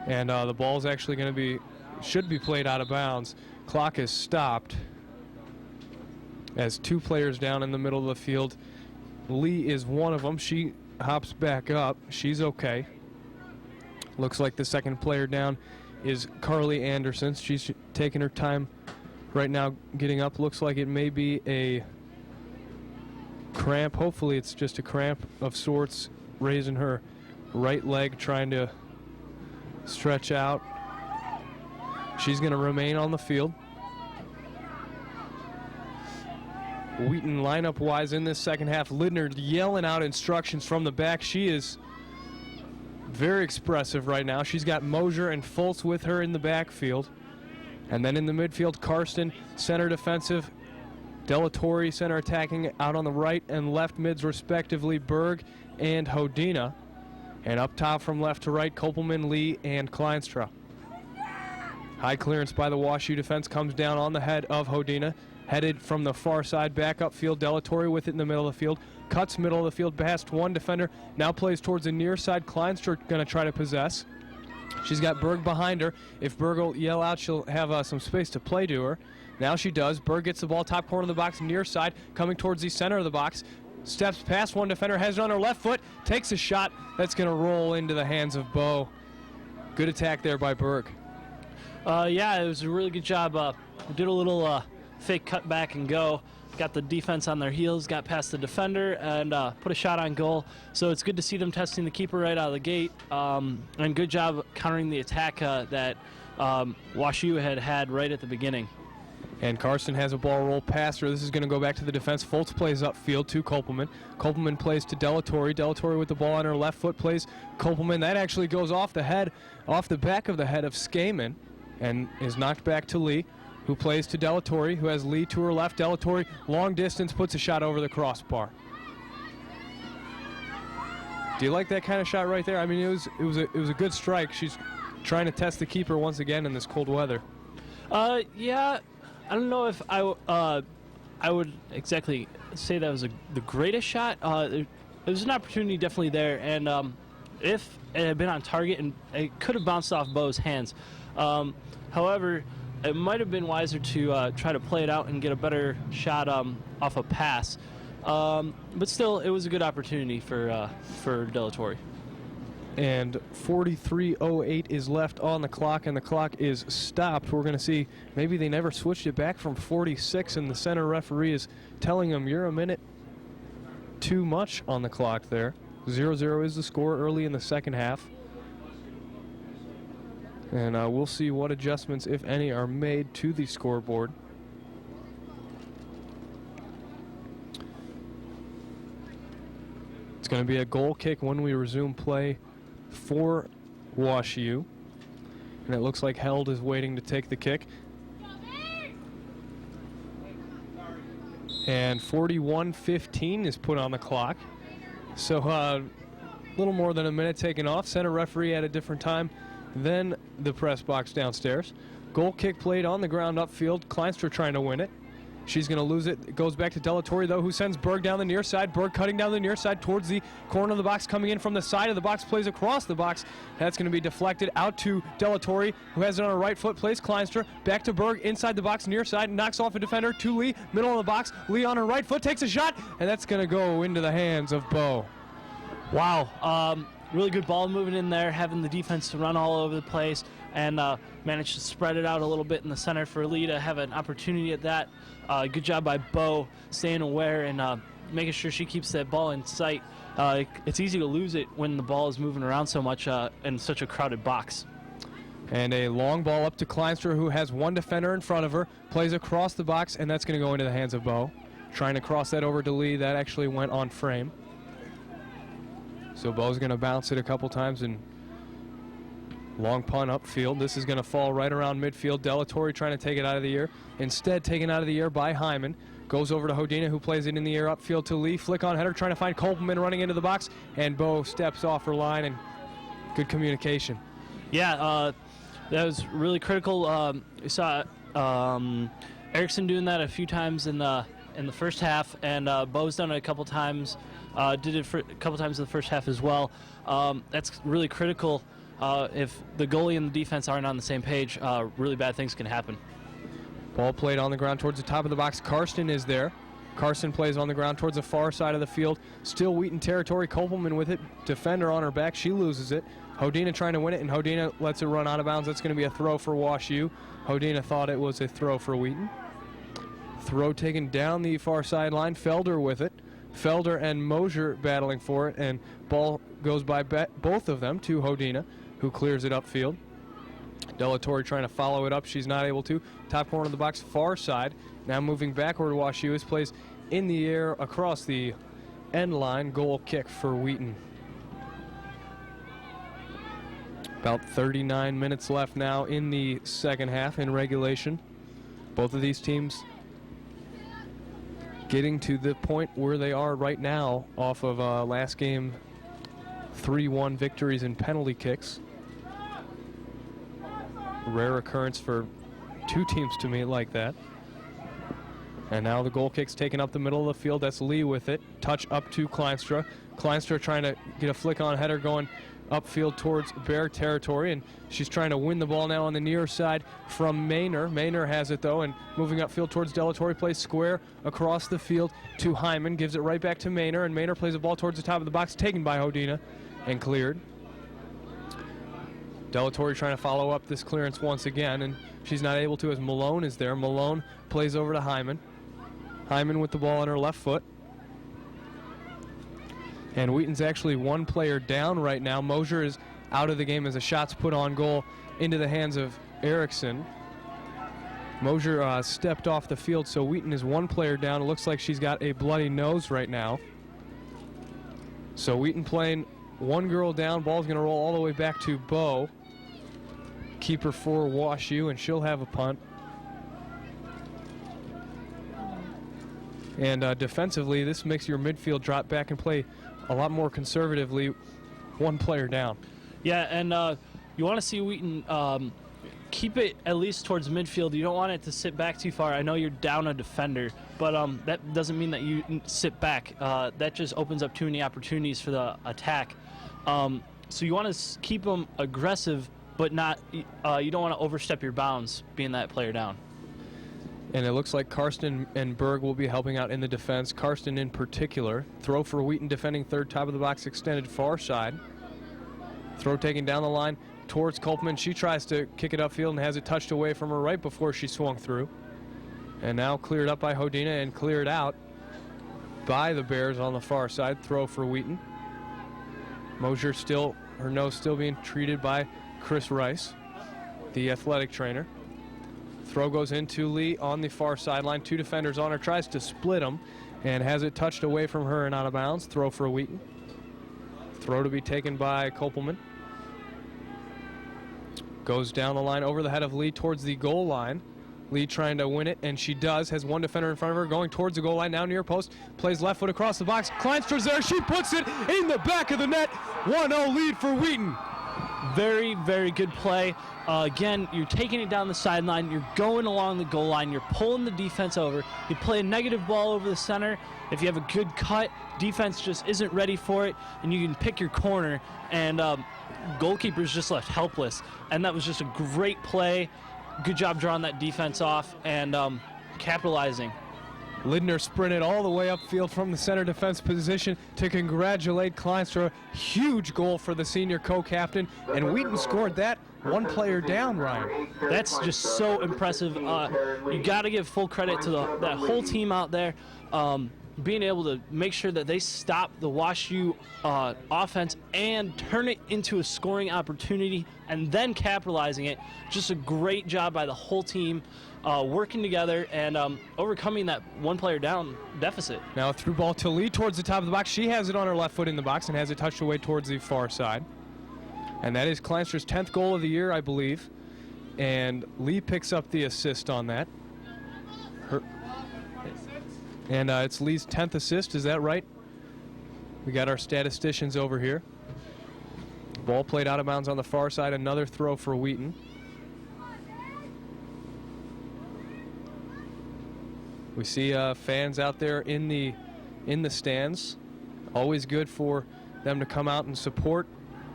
And the ball's actually going to should be played out of bounds. Clock is stopped as 2 players down in the middle of the field. Lee is one of them. She hops back up. She's okay. Looks like the second player down is Carly Anderson. She's taking her time right now getting up. Looks like it may be a cramp. Hopefully it's just a cramp of sorts, raising her right leg, trying to stretch out. She's going to remain on the field. Wheaton lineup-wise in this second half. Lindner yelling out instructions from the back. She is very expressive right now. She's got Mosier and Fultz with her in the backfield. And then in the midfield, Karsten, center defensive. Delatorre, center attacking out on the right and left mids respectively, Berg and Hodina. And up top from left to right, Kopelman, Lee, and Kleinstra. High clearance by the Wash U defense comes down on the head of Hodina. Headed from the far side, back upfield. Delatorre with it in the middle of the field. Cuts middle of the field past one defender. Now plays towards the near side. Kleinstra going to try to possess. She's got Berg behind her. If Berg will yell out, she'll have some space to play to her. Now she does. Berg gets the ball top corner of the box, near side, coming towards the center of the box. Steps past one defender, has it on her left foot, takes a shot. That's going to roll into the hands of Bo. Good attack there by Berg. Yeah, it was a really good job. Did a little fake cut back and go. Got the defense on their heels, got past the defender, and put a shot on goal. So it's good to see them testing the keeper right out of the gate. And good job countering the attack that Wash U had right at the beginning. And Carson has a ball roll past her. This is going to go back to the defense. Fultz plays upfield to Kopelman. Kopelman plays to Delatorre. Delatorre with the ball on her left foot plays Kopelman. That actually goes off the back of the head of Skaman and is knocked back to Lee, who plays to Delatorre, who has Lee to her left. Delatorre, long distance, puts a shot over the crossbar. Do you like that kind of shot right there? I mean, it was a good strike. She's trying to test the keeper once again in this cold weather. Yeah, I don't know if I would exactly say that was the greatest shot. There was an opportunity definitely there, and if it had been on target, and it could have bounced off Bo's hands. However, it might have been wiser to try to play it out and get a better shot off a pass. But still, it was a good opportunity for Delatorre. And 43:08 is left on the clock, and the clock is stopped. We're going to see maybe they never switched it back from 46, and the center referee is telling them you're a minute too much on the clock there. 0-0 is the score early in the second half. And we'll see what adjustments, if any, are made to the scoreboard. It's going to be a goal kick when we resume play for Wash U. And it looks like Held is waiting to take the kick. And 41:15 is put on the clock. So a little more than a minute taken off. Center referee at a different time than the press box downstairs. Goal kick played on the ground upfield. Kleinstra trying to win it. She's going to lose it. It goes back to Delatorre, though, who sends Berg down the near side. Berg cutting down the near side towards the corner of the box, coming in from the side of the box, plays across the box. That's going to be deflected out to Delatorre, who has it on her right foot, plays Kleinstra. Back to Berg, inside the box, near side, knocks off a defender to Lee, middle of the box. Lee on her right foot, takes a shot, and that's going to go into the hands of Bo. Wow. Really good ball movement in there, having the defense run all over the place, and managed to spread it out a little bit in the center for Lee to have an opportunity at that. Good job by Bo staying aware and making sure she keeps that ball in sight. It's easy to lose it when the ball is moving around so much in such a crowded box. And a long ball up to Kleinstra, who has one defender in front of her, plays across the box, and that's going to go into the hands of Bo. Trying to cross that over to Lee. That actually went on frame. So Bo's going to bounce it a couple times and long punt upfield. This is going to fall right around midfield. Delatorre trying to take it out of the air. Instead, taken out of the air by Hyman. Goes over to Hodina, who plays it in the air upfield to Lee. Flick on header, trying to find Kopelman running into the box. And Bo steps off her line, and good communication. Yeah, that was really critical. We saw Erickson doing that a few times in the first half, and Bo's done it a couple times. Did it for a couple times in the first half as well. That's really critical. If the goalie and the defense aren't on the same page, really bad things can happen. Ball played on the ground towards the top of the box. Karsten is there. Carson plays on the ground towards the far side of the field. Still Wheaton territory. Kopelman with it. Defender on her back. She loses it. Hodina trying to win it, and Hodina lets it run out of bounds. That's going to be a throw for Wash U. Hodina thought it was a throw for Wheaton. Throw taken down the far sideline. Felder with it. Felder and Mosier battling for it, and ball goes by both of them to Hodina, who clears it upfield. Delatorre trying to follow it up. She's not able to. Top corner of the box, far side. Now moving backward to Wash U. This plays in the air across the end line. Goal kick for Wheaton. About 39 minutes left now in the second half in regulation. Both of these teams getting to the point where they are right now off of last game 3-1 victories in penalty kicks. Rare occurrence for two teams to meet like that. And now the goal kick's taken up the middle of the field. That's Lee with it. Touch up to Kleinstra. Kleinstra trying to get a flick on header going upfield towards Bear territory, and she's trying to win the ball now on the near side from Maynor. Maynor has it though, and moving upfield towards Delatorre, plays square across the field to Hyman, gives it right back to Maynor, and Maynor plays the ball towards the top of the box, taken by Hodina and cleared. Delatorre trying to follow up this clearance once again, and she's not able to as Malone is there. Malone plays over to Hyman. Hyman with the ball on her left foot. And Wheaton's actually one player down right now. Mosier is out of the game as a shot's put on goal into the hands of Erickson. Mosier stepped off the field, so Wheaton is one player down. It looks like she's got a bloody nose right now. So Wheaton playing one girl down. Ball's going to roll all the way back to Bo. Keeper for Wash U, and she'll have a punt. And defensively, this makes your midfield drop back and play a lot more conservatively. One player down. Yeah, and you want to see Wheaton keep it at least towards midfield. You don't want it to sit back too far. I know you're down a defender, but that doesn't mean that you sit back. That just opens up too many opportunities for the attack. So you want to keep them aggressive, but not. You don't want to overstep your bounds being that player down. And it looks like Karsten and Berg will be helping out in the defense. Karsten in particular. Throw for Wheaton, defending third, top of the box, extended far side. Throw taken down the line towards Kolpman. She tries to kick it upfield and has it touched away from her right before she swung through. And now cleared up by Hodina and cleared out by the Bears on the far side. Throw for Wheaton. Mosier still, her nose still being treated by Chris Rice, the athletic trainer. Throw goes into Lee on the far sideline. 2 defenders on her, tries to split them and has it touched away from her and out of bounds. Throw for Wheaton. Throw to be taken by Kopelman. Goes down the line over the head of Lee towards the goal line. Lee trying to win it, and she does. Has one defender in front of her, going towards the goal line, now near post. Plays left foot across the box. Kleinstra's there. She puts it in the back of the net. 1-0 lead for Wheaton. Very, very good play. Again, you're taking it down the sideline. You're going along the goal line. You're pulling the defense over. You play a negative ball over the center. If you have a good cut, defense just isn't ready for it, and you can pick your corner, and goalkeeper's just left helpless. And that was just a great play. Good job drawing that defense off and capitalizing. Lidner sprinted all the way upfield from the center defense position to congratulate Kleinstra. Huge goal for the senior co-captain, and Wheaton scored that one player down, Ryan. That's just so impressive. You got to give full credit to that whole team out there, being able to make sure that they stop the WashU offense and turn it into a scoring opportunity and then capitalizing it. Just a great job by the whole team. Working together and overcoming that one player down deficit. Now a through ball to Lee towards the top of the box. She has it on her left foot in the box and has it touched away towards the far side. And that is Kleinstra's 10th goal of the year, I believe. And Lee picks up the assist on that. It's Lee's 10th assist, is that right? We got our statisticians over here. Ball played out of bounds on the far side. Another throw for Wheaton. We see fans out there in the stands. Always good for them to come out and support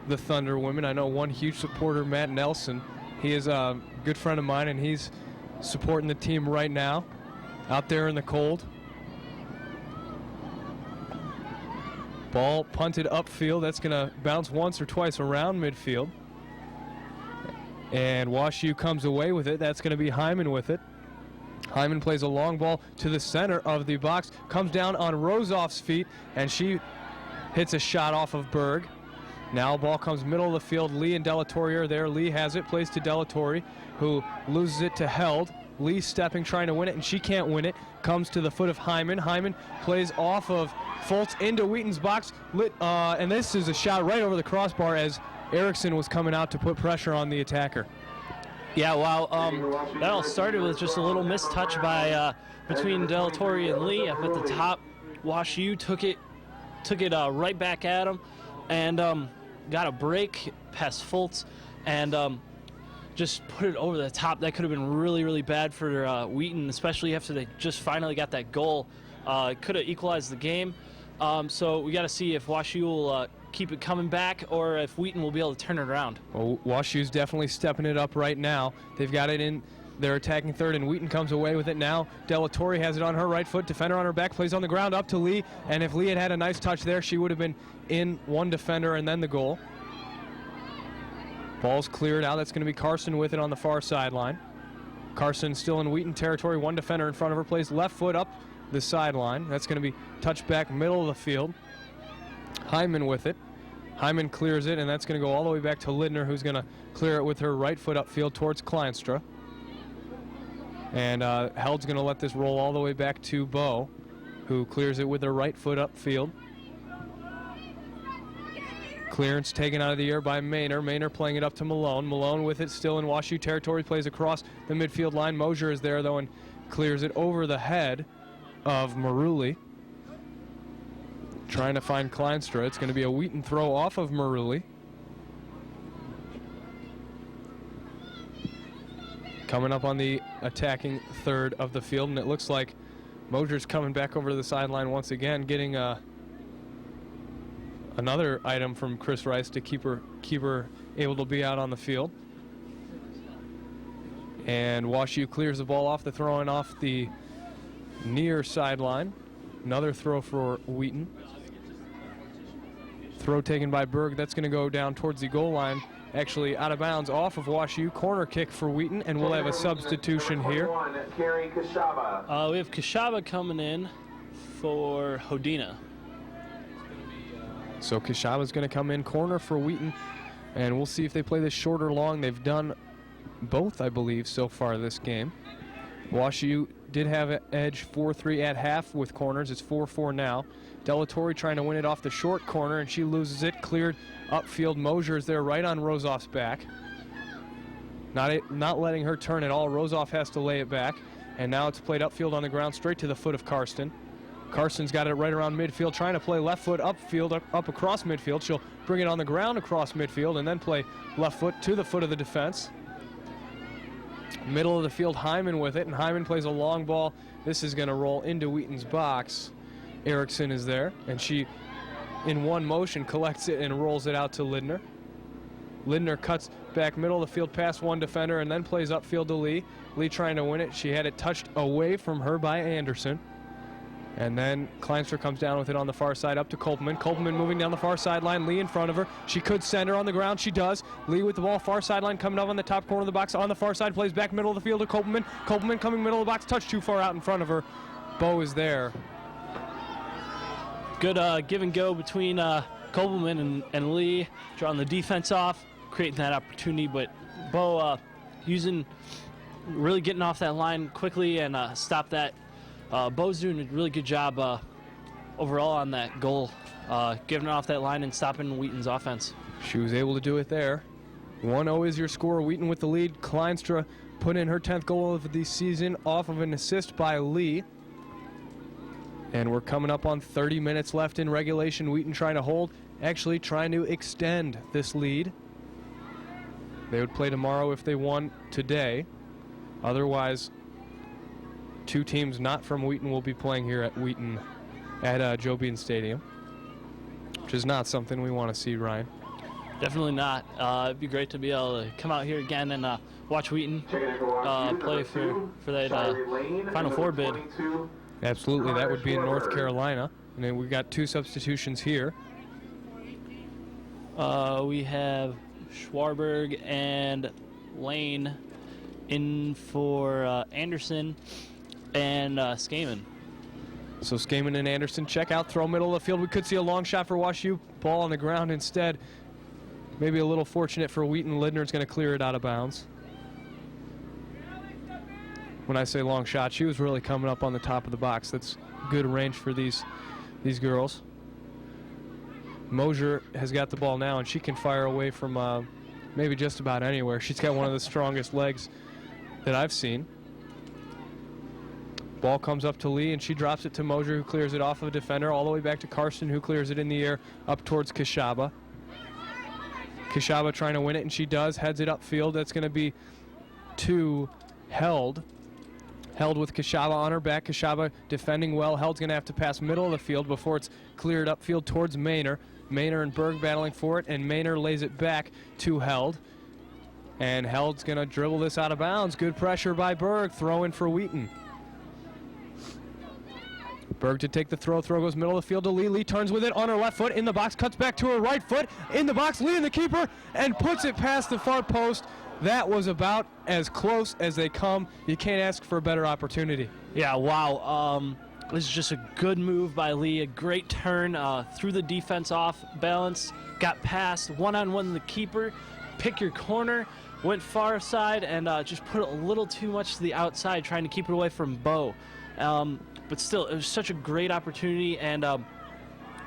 the Thunder women. I know one huge supporter, Matt Nelson. He is a good friend of mine, and he's supporting the team right now out there in the cold. Ball punted upfield. That's going to bounce once or twice around midfield. And WashU comes away with it. That's going to be Hyman with it. Hyman plays a long ball to the center of the box, comes down on Rosoff's feet, and she hits a shot off of Berg. Now ball comes middle of the field. Lee and Delatorre are there. Lee has it, plays to Delatorre, who loses it to Held. Lee stepping, trying to win it, and she can't win it. Comes to the foot of Hyman. Hyman plays off of Foltz into Wheaton's box, and this is a shot right over the crossbar as Erickson was coming out to put pressure on the attacker. Yeah, wow. That all started with just a little mistouch by between Delatorre and Lee up at the top. WashU took it right back at him, and got a break past Foltz, and just put it over the top. That could have been really, really bad for Wheaton, especially after they just finally got that goal. Could have equalized the game. So we got to see if WashU will keep it coming back, or if Wheaton will be able to turn it around. Well, WashU's definitely stepping it up right now. They've got it in. They're attacking third, and Wheaton comes away with it now. Delatorre has it on her right foot. Defender on her back, plays on the ground up to Lee. And if Lee had had a nice touch there, she would have been in one defender and then the goal. Ball's cleared out. That's going to be Carson with it on the far sideline. Carson still in Wheaton territory. One defender in front of her, plays left foot up the sideline. That's going to be touched back middle of the field. Hyman with it. Hyman clears it, and that's going to go all the way back to Lidner, who's going to clear it with her right foot upfield towards Kleinstra. And Held's going to let this roll all the way back to Bowe, who clears it with her right foot upfield. Clearance taken out of the air by Maynor. Maynor playing it up to Malone. Malone with it still in WashU territory, plays across the midfield line. Mosier is there, though, and clears it over the head of Maruli. Trying to find Kleinstra. It's going to be a Wheaton throw off of Maruli. Coming up on the attacking third of the field, and it looks like Mosier's coming back over to the sideline once again, getting another item from Chris Rice to keep her able to be out on the field. And WashU clears the ball off the throw and off the near sideline. Another throw for Wheaton. Throw taken by Berg. That's going to go down towards the goal line. Actually out of bounds off of WashU. Corner kick for Wheaton, and we'll have a substitution here. We We have Kashaba coming in for Hodina. So Kashaba's going to come in corner for Wheaton, and we'll see if they play this short or long. They've done both, I believe, so far this game. WashU did have an edge 4-3 at half with corners. It's 4-4 now. Delatorre trying to win it off the short corner, and she loses it. Cleared upfield. Mosier is there right on Rosoff's back. Not letting her turn at all. Rosoff has to lay it back, and now it's played upfield on the ground straight to the foot of Karsten. Karsten's got it right around midfield, trying to play left foot upfield, up across midfield. She'll bring it on the ground across midfield and then play left foot to the foot of the defense. Middle of the field, Hyman with it, and Hyman plays a long ball. This is going to roll into Wheaton's box. Erickson is there, and she, in one motion, collects it and rolls it out to Lidner. Lidner cuts back middle of the field past one defender and then plays upfield to Lee. Lee trying to win it. She had it touched away from her by Anderson. And then Kleinstra comes down with it on the far side up to Kopelman. Kopelman moving down the far sideline. Lee in front of her. She could send her on the ground. She does. Lee with the ball far sideline coming up on the top corner of the box. On the far side, plays back middle of the field to Kopelman. Kopelman coming middle of the box. Touch too far out in front of her. Bo is there. Good give and go between Kopelman and Lee. Drawing the defense off, creating that opportunity. But Bo really getting off that line quickly and stop that. Bo's doing a really good job overall on that goal, giving it off that line and stopping Wheaton's offense. She was able to do it there. 1-0 is your score. Wheaton with the lead. Kleinstra put in her 10th goal of the season off of an assist by Lee. And we're coming up on 30 minutes left in regulation. Wheaton trying to hold, actually trying to extend this lead. They would play tomorrow if they won today. Otherwise, two teams not from Wheaton will be playing here at Wheaton at Joe Bean Stadium, which is not something we want to see, Ryan. Definitely not. It'd be great to be able to come out here again and watch Wheaton play for that Final Four bid. Absolutely, that would be in North Carolina. And then we've got two substitutions here. We have Schwarberg and Lane in for Anderson and Skaman. So Skaman and Anderson check out, throw middle of the field. We could see a long shot for WashU. Ball on the ground instead. Maybe a little fortunate for Wheaton. Lidner's going to clear it out of bounds. When I say long shot, she was really coming up on the top of the box. That's good range for these girls. Mosier has got the ball now, and she can fire away from maybe just about anywhere. She's got one of the strongest legs that I've seen. Ball comes up to Lee, and she drops it to Mosier, who clears it off of a defender, all the way back to Karsten, who clears it in the air up towards Kashaba. Kashaba trying to win it, and she does. Heads it upfield. That's going to be to Held. Held with Kashaba on her back. Kashaba defending well. Held's going to have to pass middle of the field before it's cleared upfield towards Maynor. Maynor and Berg battling for it, and Maynor lays it back to Held. And Held's going to dribble this out of bounds. Good pressure by Berg. Throw in for Wheaton. Berg to take the throw. Throw goes middle of the field to Lee. Lee turns with it on her left foot in the box. Cuts back to her right foot in the box. Lee and the keeper, and puts it past the far post. That was about as close as they come. You can't ask for a better opportunity. Yeah, wow. This is just a good move by Lee. A great turn through the defense off balance. Got past one-on-one the keeper. Pick your corner. Went far side and just put it a little too much to the outside, trying to keep it away from Bo. But still, it was such a great opportunity, and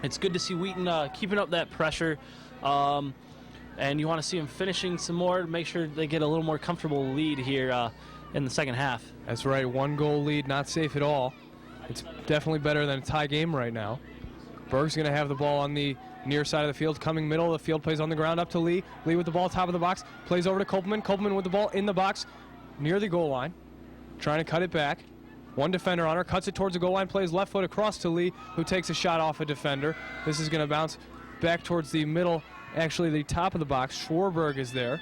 it's good to see Wheaton keeping up that pressure. And you want to see them finishing some more to make sure they get a little more comfortable lead here in the second half. That's right, 1-goal lead, not safe at all. It's definitely better than a tie game right now. Berg's going to have the ball on the near side of the field, coming middle of the field, plays on the ground up to Lee. Lee with the ball, top of the box, plays over to Kopelman. Kopelman with the ball in the box, near the goal line, trying to cut it back. One defender on her, cuts it towards the goal line, plays left foot across to Lee, who takes a shot off a defender. This is going to bounce back towards the middle, actually the top of the box. Schwarberg is there,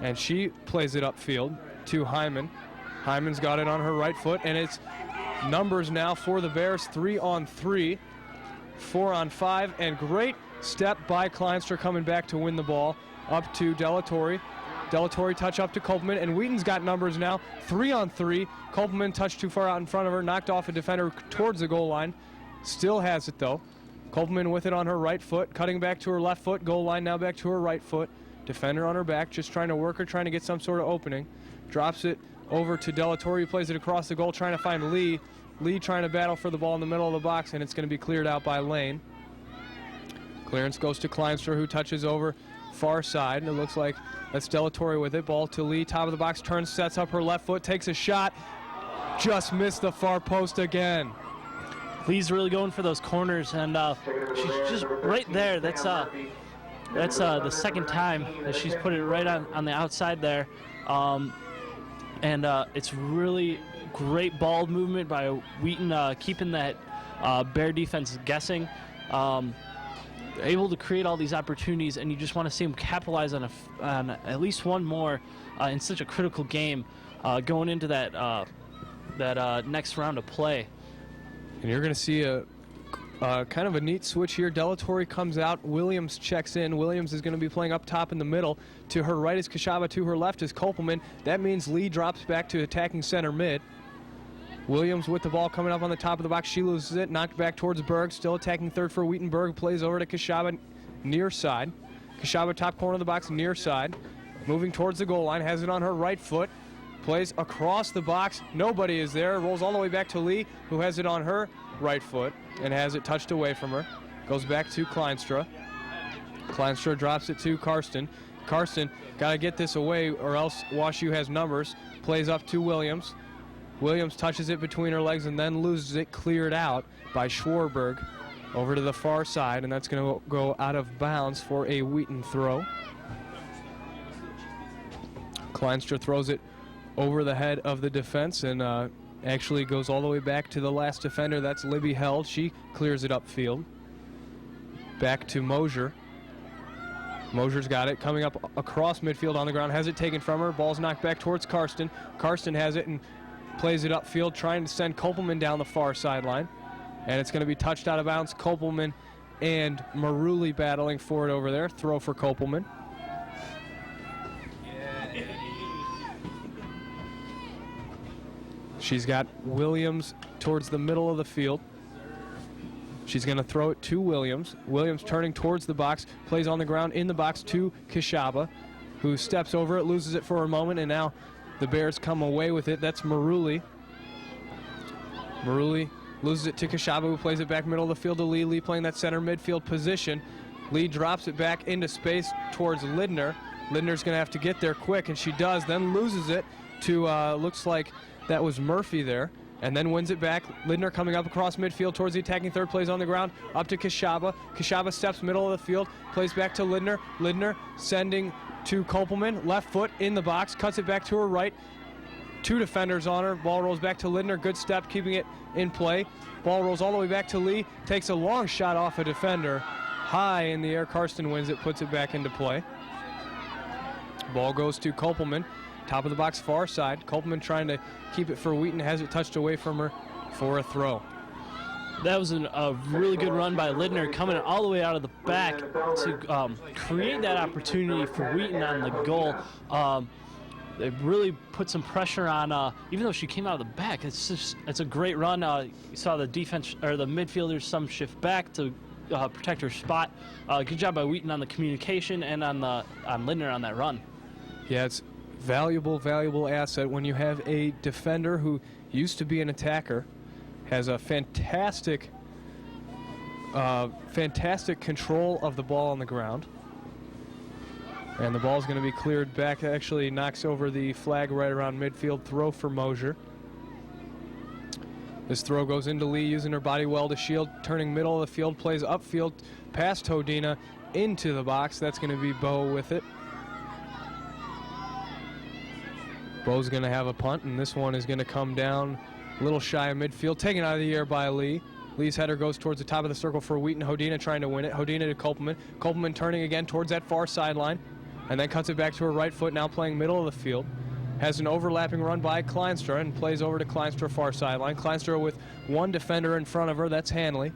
and she plays it upfield. to Hyman. Hyman's got it on her right foot, and it's numbers now for the Bears, 3-on-3, 4-on-5, and great step by Kleinstra coming back to win the ball up to Delatorre. Delatorre touch up to Kopelman, and Wheaton's got numbers now, 3-on-3. Kopelman touched too far out in front of her, knocked off a defender towards the goal line. Still has it though. Kopelman with it on her right foot, cutting back to her left foot, goal line now back to her right foot. Defender on her back, just trying to work her, trying to get some sort of opening. Drops it over to Delatorre, who plays it across the goal, trying to find Lee. Lee trying to battle for the ball in the middle of the box, and it's going to be cleared out by Lane. Clearance goes to Kleinstra, who touches over far side, and it looks like that's Delatorre with it. Ball to Lee, top of the box, turns, sets up her left foot, takes a shot. Just missed the far post again. Lee's really going for those corners, and she's just right there. That's the second time that she's put it right on the outside there. And it's really great ball movement by Wheaton, keeping that Bear defense guessing. Able to create all these opportunities, and you just want to see them capitalize on at least one more in such a critical game going into that next round of play. And you're going to see a kind of a neat switch here. Delatorre comes out. Williams checks in. Williams is going to be playing up top in the middle. To her right is Kashaba. To her left is Kopelman. That means Lee drops back to attacking center mid. Williams with the ball coming up on the top of the box. She loses it. Knocked back towards Berg. Still attacking third for Wheaton. Berg plays over to Kashaba near side. Kashaba top corner of the box near side. Moving towards the goal line. Has it on her right foot. Plays across the box. Nobody is there. Rolls all the way back to Lee, who has it on her right foot and has it touched away from her. Goes back to Kleinstra. Kleinstra drops it to Karsten. Karsten got to get this away or else WashU has numbers. Plays up to Williams. Williams touches it between her legs and then loses it, cleared out by Schwarberg over to the far side, and that's going to go out of bounds for a Wheaton throw. Kleinstra throws it over the head of the defense and actually goes all the way back to the last defender. That's Libby Held. She clears it upfield. Back to Mosier. Mosier's got it. Coming up across midfield on the ground. Has it taken from her. Ball's knocked back towards Karsten. Karsten has it and plays it upfield, trying to send Kopelman down the far sideline. And it's going to be touched out of bounds. Kopelman and Maruli battling for it over there. Throw for Kopelman. She's got Williams towards the middle of the field. She's going to throw it to Williams. Williams turning towards the box, plays on the ground in the box to Kashaba, who steps over it, loses it for a moment, and now the Bears come away with it. That's Maruli. Maruli loses it to Kashaba, who plays it back middle of the field to Lee. Lee playing that center midfield position. Lee drops it back into space towards Lidner. Lidner's going to have to get there quick, and she does, then loses it to, looks like that was Murphy there, and then wins it back. Lidner coming up across midfield towards the attacking third, plays on the ground, up to Kashaba. Kashaba steps middle of the field, plays back to Lidner. Lidner sending to Kopelman, left foot in the box, cuts it back to her right. Two defenders on her, ball rolls back to Lidner, good step, keeping it in play. Ball rolls all the way back to Lee, takes a long shot off a defender. High in the air, Karsten wins it, puts it back into play. Ball goes to Kopelman. Top of the box, far side. Kopelman trying to keep it for Wheaton, has it touched away from her for a throw. That was a really good run by Lidner, coming all the way out of the back to create that opportunity for Wheaton on the goal. They really put some pressure on, even though she came out of the back. It's a great run. You saw the defense or the midfielders some shift back to protect her spot. Good job by Wheaton on the communication and on Lidner on that run. Yeah, it's valuable asset when you have a defender who used to be an attacker, has a fantastic control of the ball on the ground. And the ball's going to be cleared back. Actually knocks over the flag right around midfield. Throw for Mosier. This throw goes into Lee, using her body well to shield, turning middle of the field, plays upfield past Hodina into the box. That's going to be Bo with it. Bo's going to have a punt, and this one is going to come down a little shy of midfield. Taken out of the air by Lee. Lee's header goes towards the top of the circle for Wheaton. Hodina trying to win it. Hodina to Kopelman. Kopelman turning again towards that far sideline, and then cuts it back to her right foot, now playing middle of the field. has an overlapping run by Kleinstra and plays over to Kleinstra far sideline. Kleinstra with one defender in front of her, that's Hanley.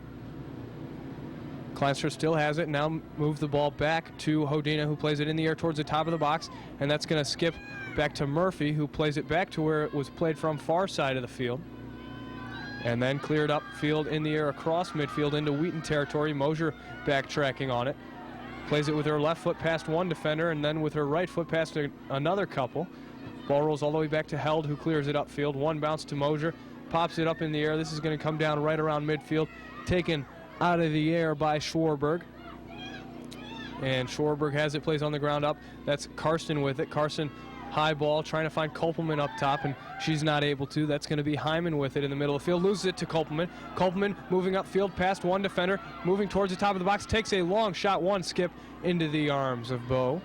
Kleinstra still has it, now move the ball back to Hodina, who plays it in the air towards the top of the box, and that's going to skip back to Murphy, who plays it back to where it was played from, far side of the field. And then cleared up field in the air across midfield into Wheaton territory. Mosier backtracking on it. Plays it with her left foot past one defender and then with her right foot past another couple. Ball rolls all the way back to Held, who clears it upfield. One bounce to Mosier, pops it up in the air. This is going to come down right around midfield, taken out of the air by Schwarberg. And Schwarberg has it, plays on the ground up. That's Karsten with it. Karsten, high ball, trying to find Kopelman up top, and she's not able to. That's going to be Hyman with it in the middle of the field. Loses it to Kopelman. Kopelman moving upfield past one defender, moving towards the top of the box, takes a long shot, one skip into the arms of Bo.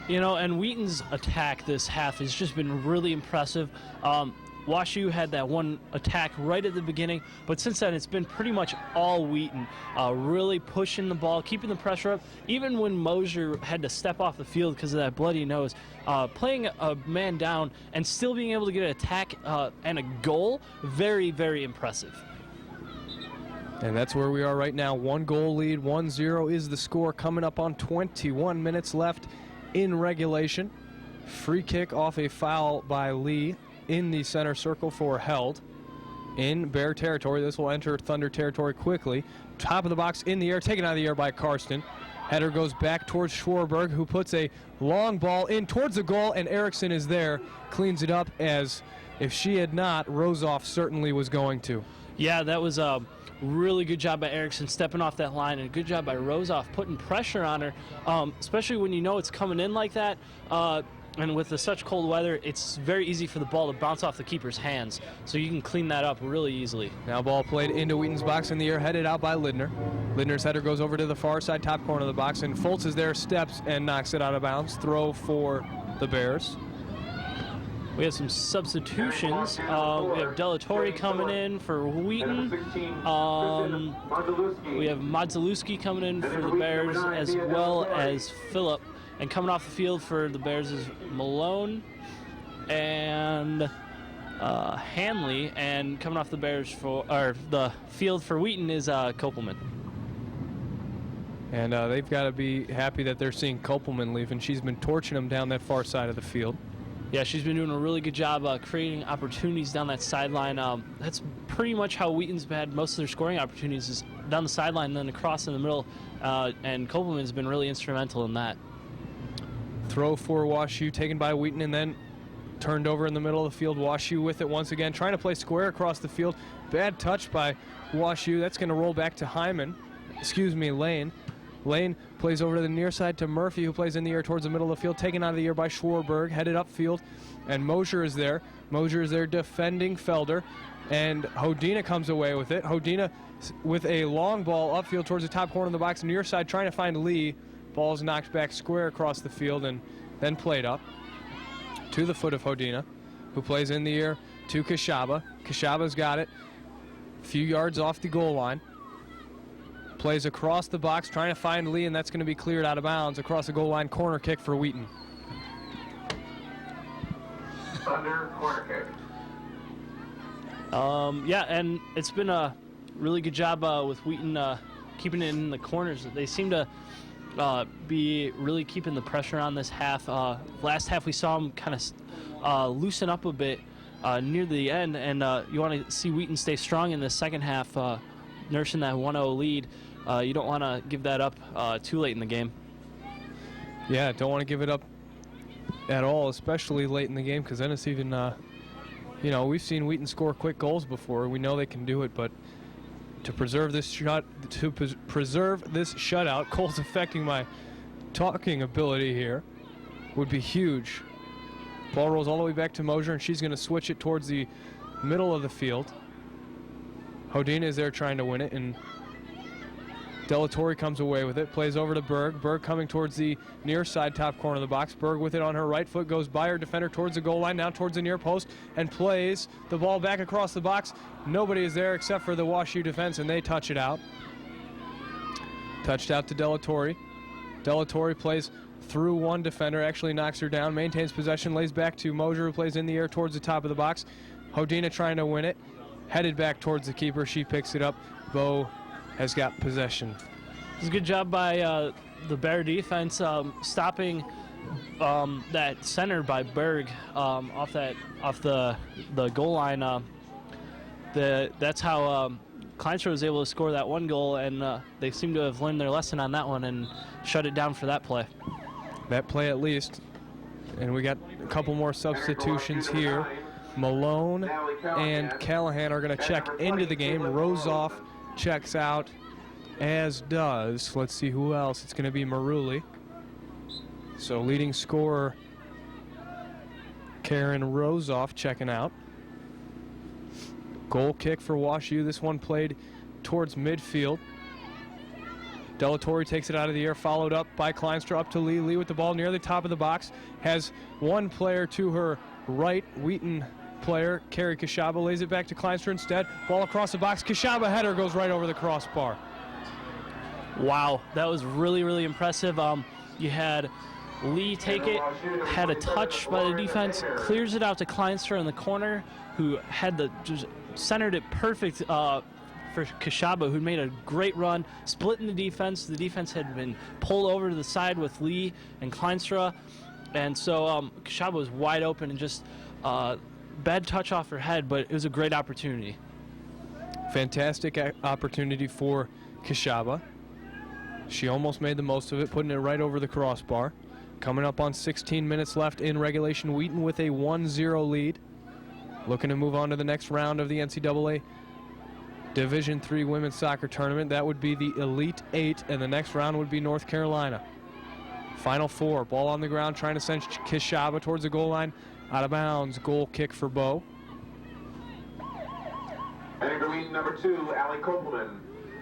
You know, and Wheaton's attack this half has just been really impressive. WashU had that one attack right at the beginning, but since then it's been pretty much all Wheaton, really pushing the ball, keeping the pressure up. Even when Mosier had to step off the field because of that bloody nose, playing a man down and still being able to get an attack and a goal, very, very impressive. And that's where we are right now. 1-goal lead, 1-0 is the score, coming up on 21 minutes left in regulation. Free kick off a foul by Lee in the center circle for Held in Bear territory. This will enter Thunder territory quickly. Top of the box in the air, taken out of the air by Karsten. Header goes back towards Schwarberg, who puts a long ball in towards the goal, and Erickson is there, cleans it up, as if she had not, Rozoff certainly was going to. Yeah, that was a really good job by Erickson stepping off that line, and a good job by Rozoff putting pressure on her, especially when you know it's coming in like that. And with such cold weather, it's very easy for the ball to bounce off the keeper's hands, so you can clean that up really easily. Now ball played into Wheaton's box in the air, headed out by Lidner. Lidner's header goes over to the far side, top corner of the box, and Foltz is there, steps, and knocks it out of bounds. Throw for the Bears. We have some substitutions. We have Delatorre coming in for Wheaton. We have Modzelewski coming in for the Bears, as well as Phillip. And coming off the field for the Bears is Malone and Hanley. And coming off the Bears the field for Wheaton is Kopelman. And they've got to be happy that they're seeing Kopelman leave, and she's been torching him down that far side of the field. Yeah, she's been doing a really good job creating opportunities down that sideline. That's pretty much how Wheaton's had most of their scoring opportunities, is down the sideline and then across in the middle. And Kopelman's been really instrumental in that. Throw for WashU, taken by Wheaton, and then turned over in the middle of the field. WashU with it once again, trying to play square across the field. Bad touch by WashU. That's going to roll back to Lane. Lane plays over to the near side to Murphy, who plays in the air towards the middle of the field, taken out of the air by Schwarberg, headed upfield, and Mosier is there. Mosier is there defending Felder, and Hodina comes away with it. Hodina with a long ball upfield towards the top corner of the box, near side, trying to find Lee. Ball's knocked back square across the field and then played up to the foot of Hodina, who plays in the air to Kashaba. Kashaba's got it a few yards off the goal line. Plays across the box, trying to find Lee, and that's going to be cleared out of bounds across the goal line. Corner kick for Wheaton. Thunder corner kick. Yeah, and it's been a really good job with Wheaton keeping it in the corners. They seem to be really keeping the pressure on this half. Last half we saw them kind of loosen up a bit near the end, and you want to see Wheaton stay strong in the second half, nursing that 1-0 lead. You don't want to give that up too late in the game. Yeah, don't want to give it up at all, especially late in the game, because then it's even, we've seen Wheaton score quick goals before. We know they can do it, but to preserve this shutout, goals affecting my talking ability here, would be huge. Ball rolls all the way back to Mosier, and she's going to switch it towards the middle of the field. Hodina is there trying to win it, and Delatorre comes away with it, plays over to Berg. Berg coming towards the near side top corner of the box. Berg with it on her right foot, goes by her defender towards the goal line, now towards the near post, and plays the ball back across the box. Nobody is there except for the WashU defense, and they touch it out. Touched out to Delatorre. Delatorre plays through one defender, actually knocks her down, maintains possession, lays back to Mosier, who plays in the air towards the top of the box. Hodina trying to win it, headed back towards the keeper. She picks it up. Bo has got possession. It was a good job by the Bear defense stopping that center by Berg off the goal line. That's how Kleinstra was able to score that one goal, and they seem to have learned their lesson on that one and shut it down for that play. That play at least. And we got a couple more substitutions here. Malone and Callahan are going to check into the game. Rozoff checks out, as does, let's see who else. It's going to be Maruli. So leading scorer Karen Rozoff checking out. Goal kick for WashU. This one played towards midfield. Delatorre takes it out of the air, followed up by Kleinstra up to Lee. Lee with the ball near the top of the box. Has one player to her right. Wheaton player, Carrie Kashaba, lays it back to Kleinstra instead. Ball across the box. Kashaba header goes right over the crossbar. Wow, that was really, really impressive. You had Lee take it, had a touch by the defense, clears it out to Kleinstra in the corner, who had just centered it perfect for Kashaba, who made a great run, splitting the defense. The defense had been pulled over to the side with Lee and Kleinstra, and so Kashaba was wide open and just bad touch off her head, but it was a great opportunity. Fantastic opportunity for Kashaba. She almost made the most of it, putting it right over the crossbar. Coming up on 16 minutes left in regulation, Wheaton with a 1-0 lead. Looking to move on to the next round of the NCAA Division III Women's Soccer Tournament. That would be the Elite Eight, and the next round would be North Carolina. Final four, ball on the ground, trying to send Kashaba towards the goal line. Out of bounds, goal kick for Bo. And Wheaton number 2, Allie Kopelman.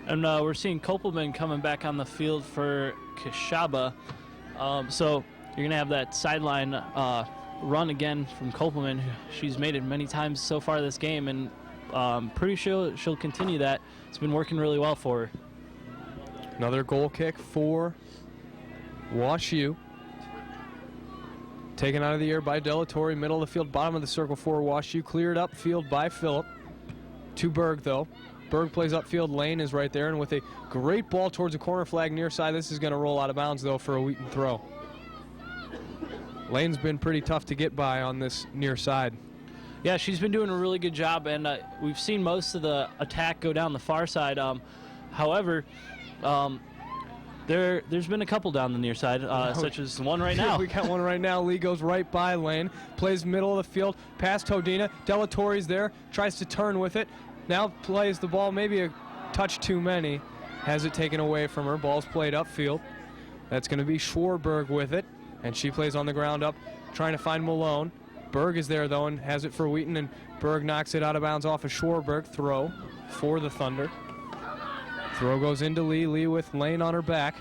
And we're seeing Kopelman coming back on the field for Kashaba. So you're going to have that sideline run again from Kopelman. She's made it many times so far this game, and pretty sure she'll continue that. It's been working really well for her. Another goal kick for WashU. Taken out of the air by Delatorre, middle of the field, bottom of the circle for WashU. Cleared upfield by Phillip. To Berg, though. Berg plays upfield. Lane is right there, and with a great ball towards the corner flag near side. This is going to roll out of bounds, though, for a Wheaton throw. Lane's been pretty tough to get by on this near side. Yeah, she's been doing a really good job, and we've seen most of the attack go down the far side. However, there's been a couple down the near side, such as one right now. We got one right now. Lee goes right by Lane, plays middle of the field, past Hodina. Delatorre's there, tries to turn with it. Now plays the ball, maybe a touch too many. Has it taken away from her. Ball's played upfield. That's going to be Schwarberg with it, and she plays on the ground up, trying to find Malone. Berg is there, though, and has it for Wheaton, and Berg knocks it out of bounds off of Schwarberg. Throw for the Thunder. Throw goes into Lee. Lee with Lane on her back.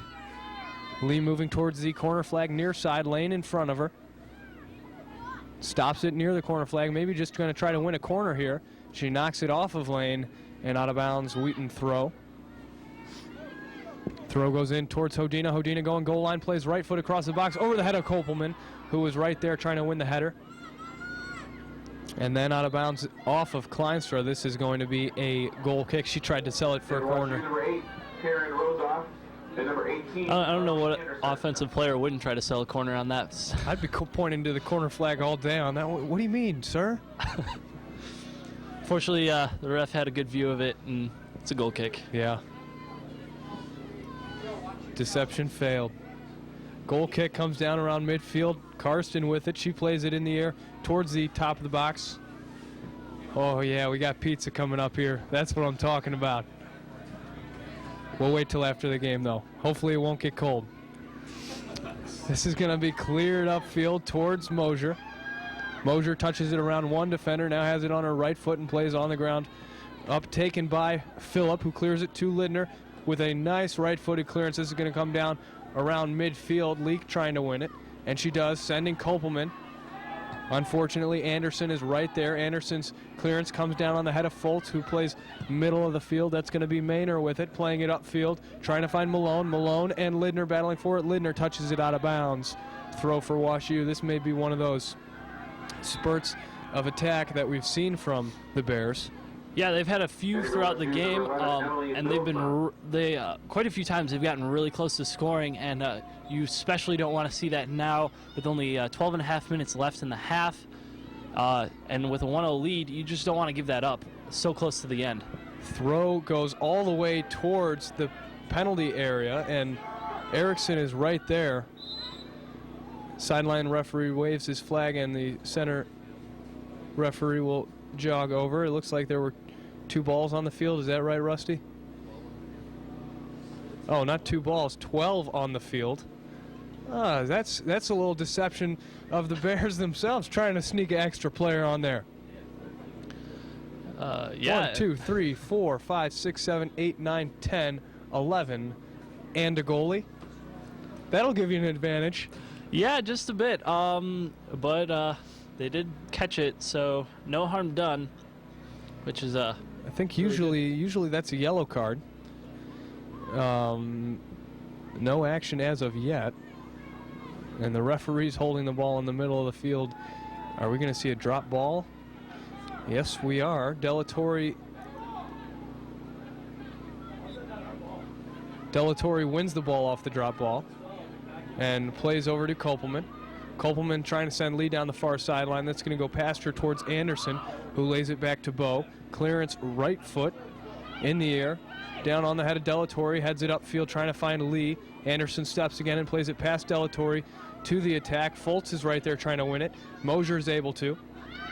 Lee moving towards the corner flag near side. Lane in front of her. Stops it near the corner flag. Maybe just going to try to win a corner here. She knocks it off of Lane and out of bounds. Wheaton throw. Throw goes in towards Hodina. Hodina going goal line. Plays right foot across the box over the head of Kopelman, who was right there trying to win the header. And then out of bounds off of Kleinstra. This is going to be a goal kick. She tried to sell it for a corner. Number 8, Karen Rozoff. And number 18. I don't know what offensive player wouldn't try to sell a corner on that. I'd be pointing to the corner flag all day on that. What do you mean, sir? Fortunately, the ref had a good view of it, and it's a goal kick. Yeah. Deception failed. Goal kick comes down around midfield. Karsten with it. She plays it in the air towards the top of the box. Oh, yeah, we got pizza coming up here. That's what I'm talking about. We'll wait till after the game, though. Hopefully it won't get cold. This is going to be cleared upfield towards Mosier. Mosier touches it around one defender, now has it on her right foot and plays on the ground. Up taken by Phillip, who clears it to Lidner with a nice right-footed clearance. This is going to come down around midfield. Leak trying to win it, and she does, sending Kopelman Unfortunately, Anderson is right there. Anderson's clearance comes down on the head of Foltz, who plays middle of the field. That's going to be Maynor with it, playing it upfield, trying to find Malone. Malone and Lidner battling for it. Lidner touches it out of bounds. Throw for Wash U. This may be one of those spurts of attack that we've seen from the Bears. Yeah, they've had a few throughout the game, and they've been quite a few times they've gotten really close to scoring, and you especially don't want to see that now with only 12 and a half minutes left in the half, and with a 1-0 lead, you just don't want to give that up so close to the end. Throw goes all the way towards the penalty area, and Erickson is right there. Sideline referee waves his flag, and the center referee will jog over. It looks like there were 2 balls on the field. Is that right, Rusty? Oh, not 2 balls, 12 on the field. That's a little deception of the Bears themselves, trying to sneak an extra player on there. Yeah. 1, 2, 3, 4, 5, 6, 7, 8, 9, 10, 11, and a goalie. That'll give you an advantage. Yeah, just a bit. But they did catch it, so no harm done, which is I think usually that's a yellow card. No action as of yet. And the referee's holding the ball in the middle of the field. Are we going to see a drop ball? Yes, we are. Delatorre wins the ball off the drop ball and plays over to Kopelman. Kopelman trying to send Lee down the far sideline. That's going to go past her towards Anderson, who lays it back to Bo. Clearance right foot in the air. Down on the head of Delatorre, heads it upfield trying to find Lee. Anderson steps again and plays it past Delatorre to the attack. Foltz is right there trying to win it. Mosier's able to.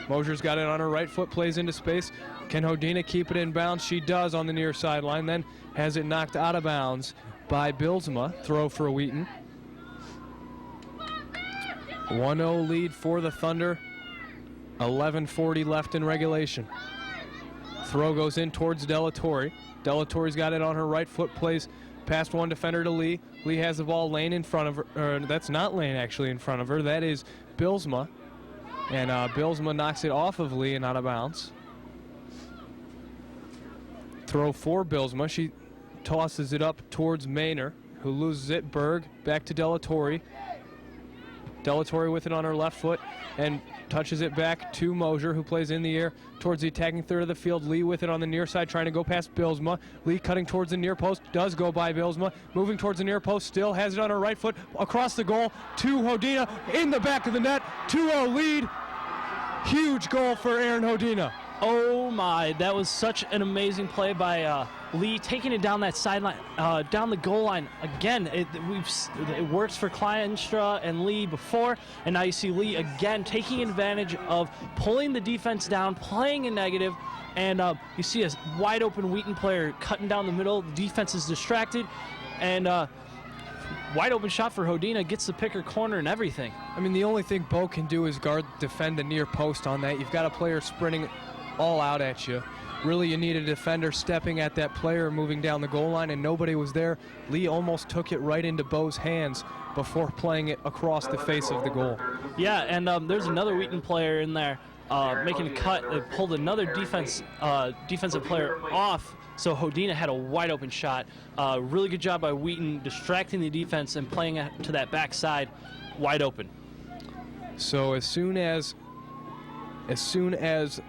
Mosier's got it on her right foot, plays into space. Can Hodina keep it in bounds? She does on the near sideline, then has it knocked out of bounds by Bilsma. Throw for Wheaton. 1-0 lead for the Thunder. 11:40 left in regulation. Throw goes in towards Delatorre. Delatorre's got it on her right foot, plays past one defender to Lee. Lee has the ball Lane in front of her. That's not Lane actually in front of her. That is Bilsma. And Bilsma knocks it off of Lee and out of bounds. Throw for Bilsma. She tosses it up towards Maynor, who loses it. Berg back to Delatorre. Delatorre with it on her left foot and touches it back to Mosier, who plays in the air towards the attacking third of the field. Lee with it on the near side, trying to go past Bilsma. Lee cutting towards the near post, does go by Bilsma. Moving towards the near post, still has it on her right foot, across the goal to Hodina, in the back of the net. 2-0 lead. Huge goal for Aaron Hodina. Oh my, that was such an amazing play by Lee, taking it down that sideline, down the goal line. Again, it works for Kleinstra and Lee before, and now you see Lee again taking advantage of pulling the defense down, playing in negative, and you see a wide open Wheaton player cutting down the middle. The defense is distracted, and wide open shot for Hodina, gets the picker corner and everything. I mean, the only thing Bo can do is defend the near post on that. You've got a player sprinting all out at you. Really, you need a defender stepping at that player moving down the goal line, and nobody was there. Lee almost took it right into Bo's hands before playing it across the face of the goal. Yeah, and there's another Wheaton player in there making a cut. They pulled another defensive player off, so Hodina had a wide open shot. Really good job by Wheaton distracting the defense and playing it to that backside wide open. So as soon as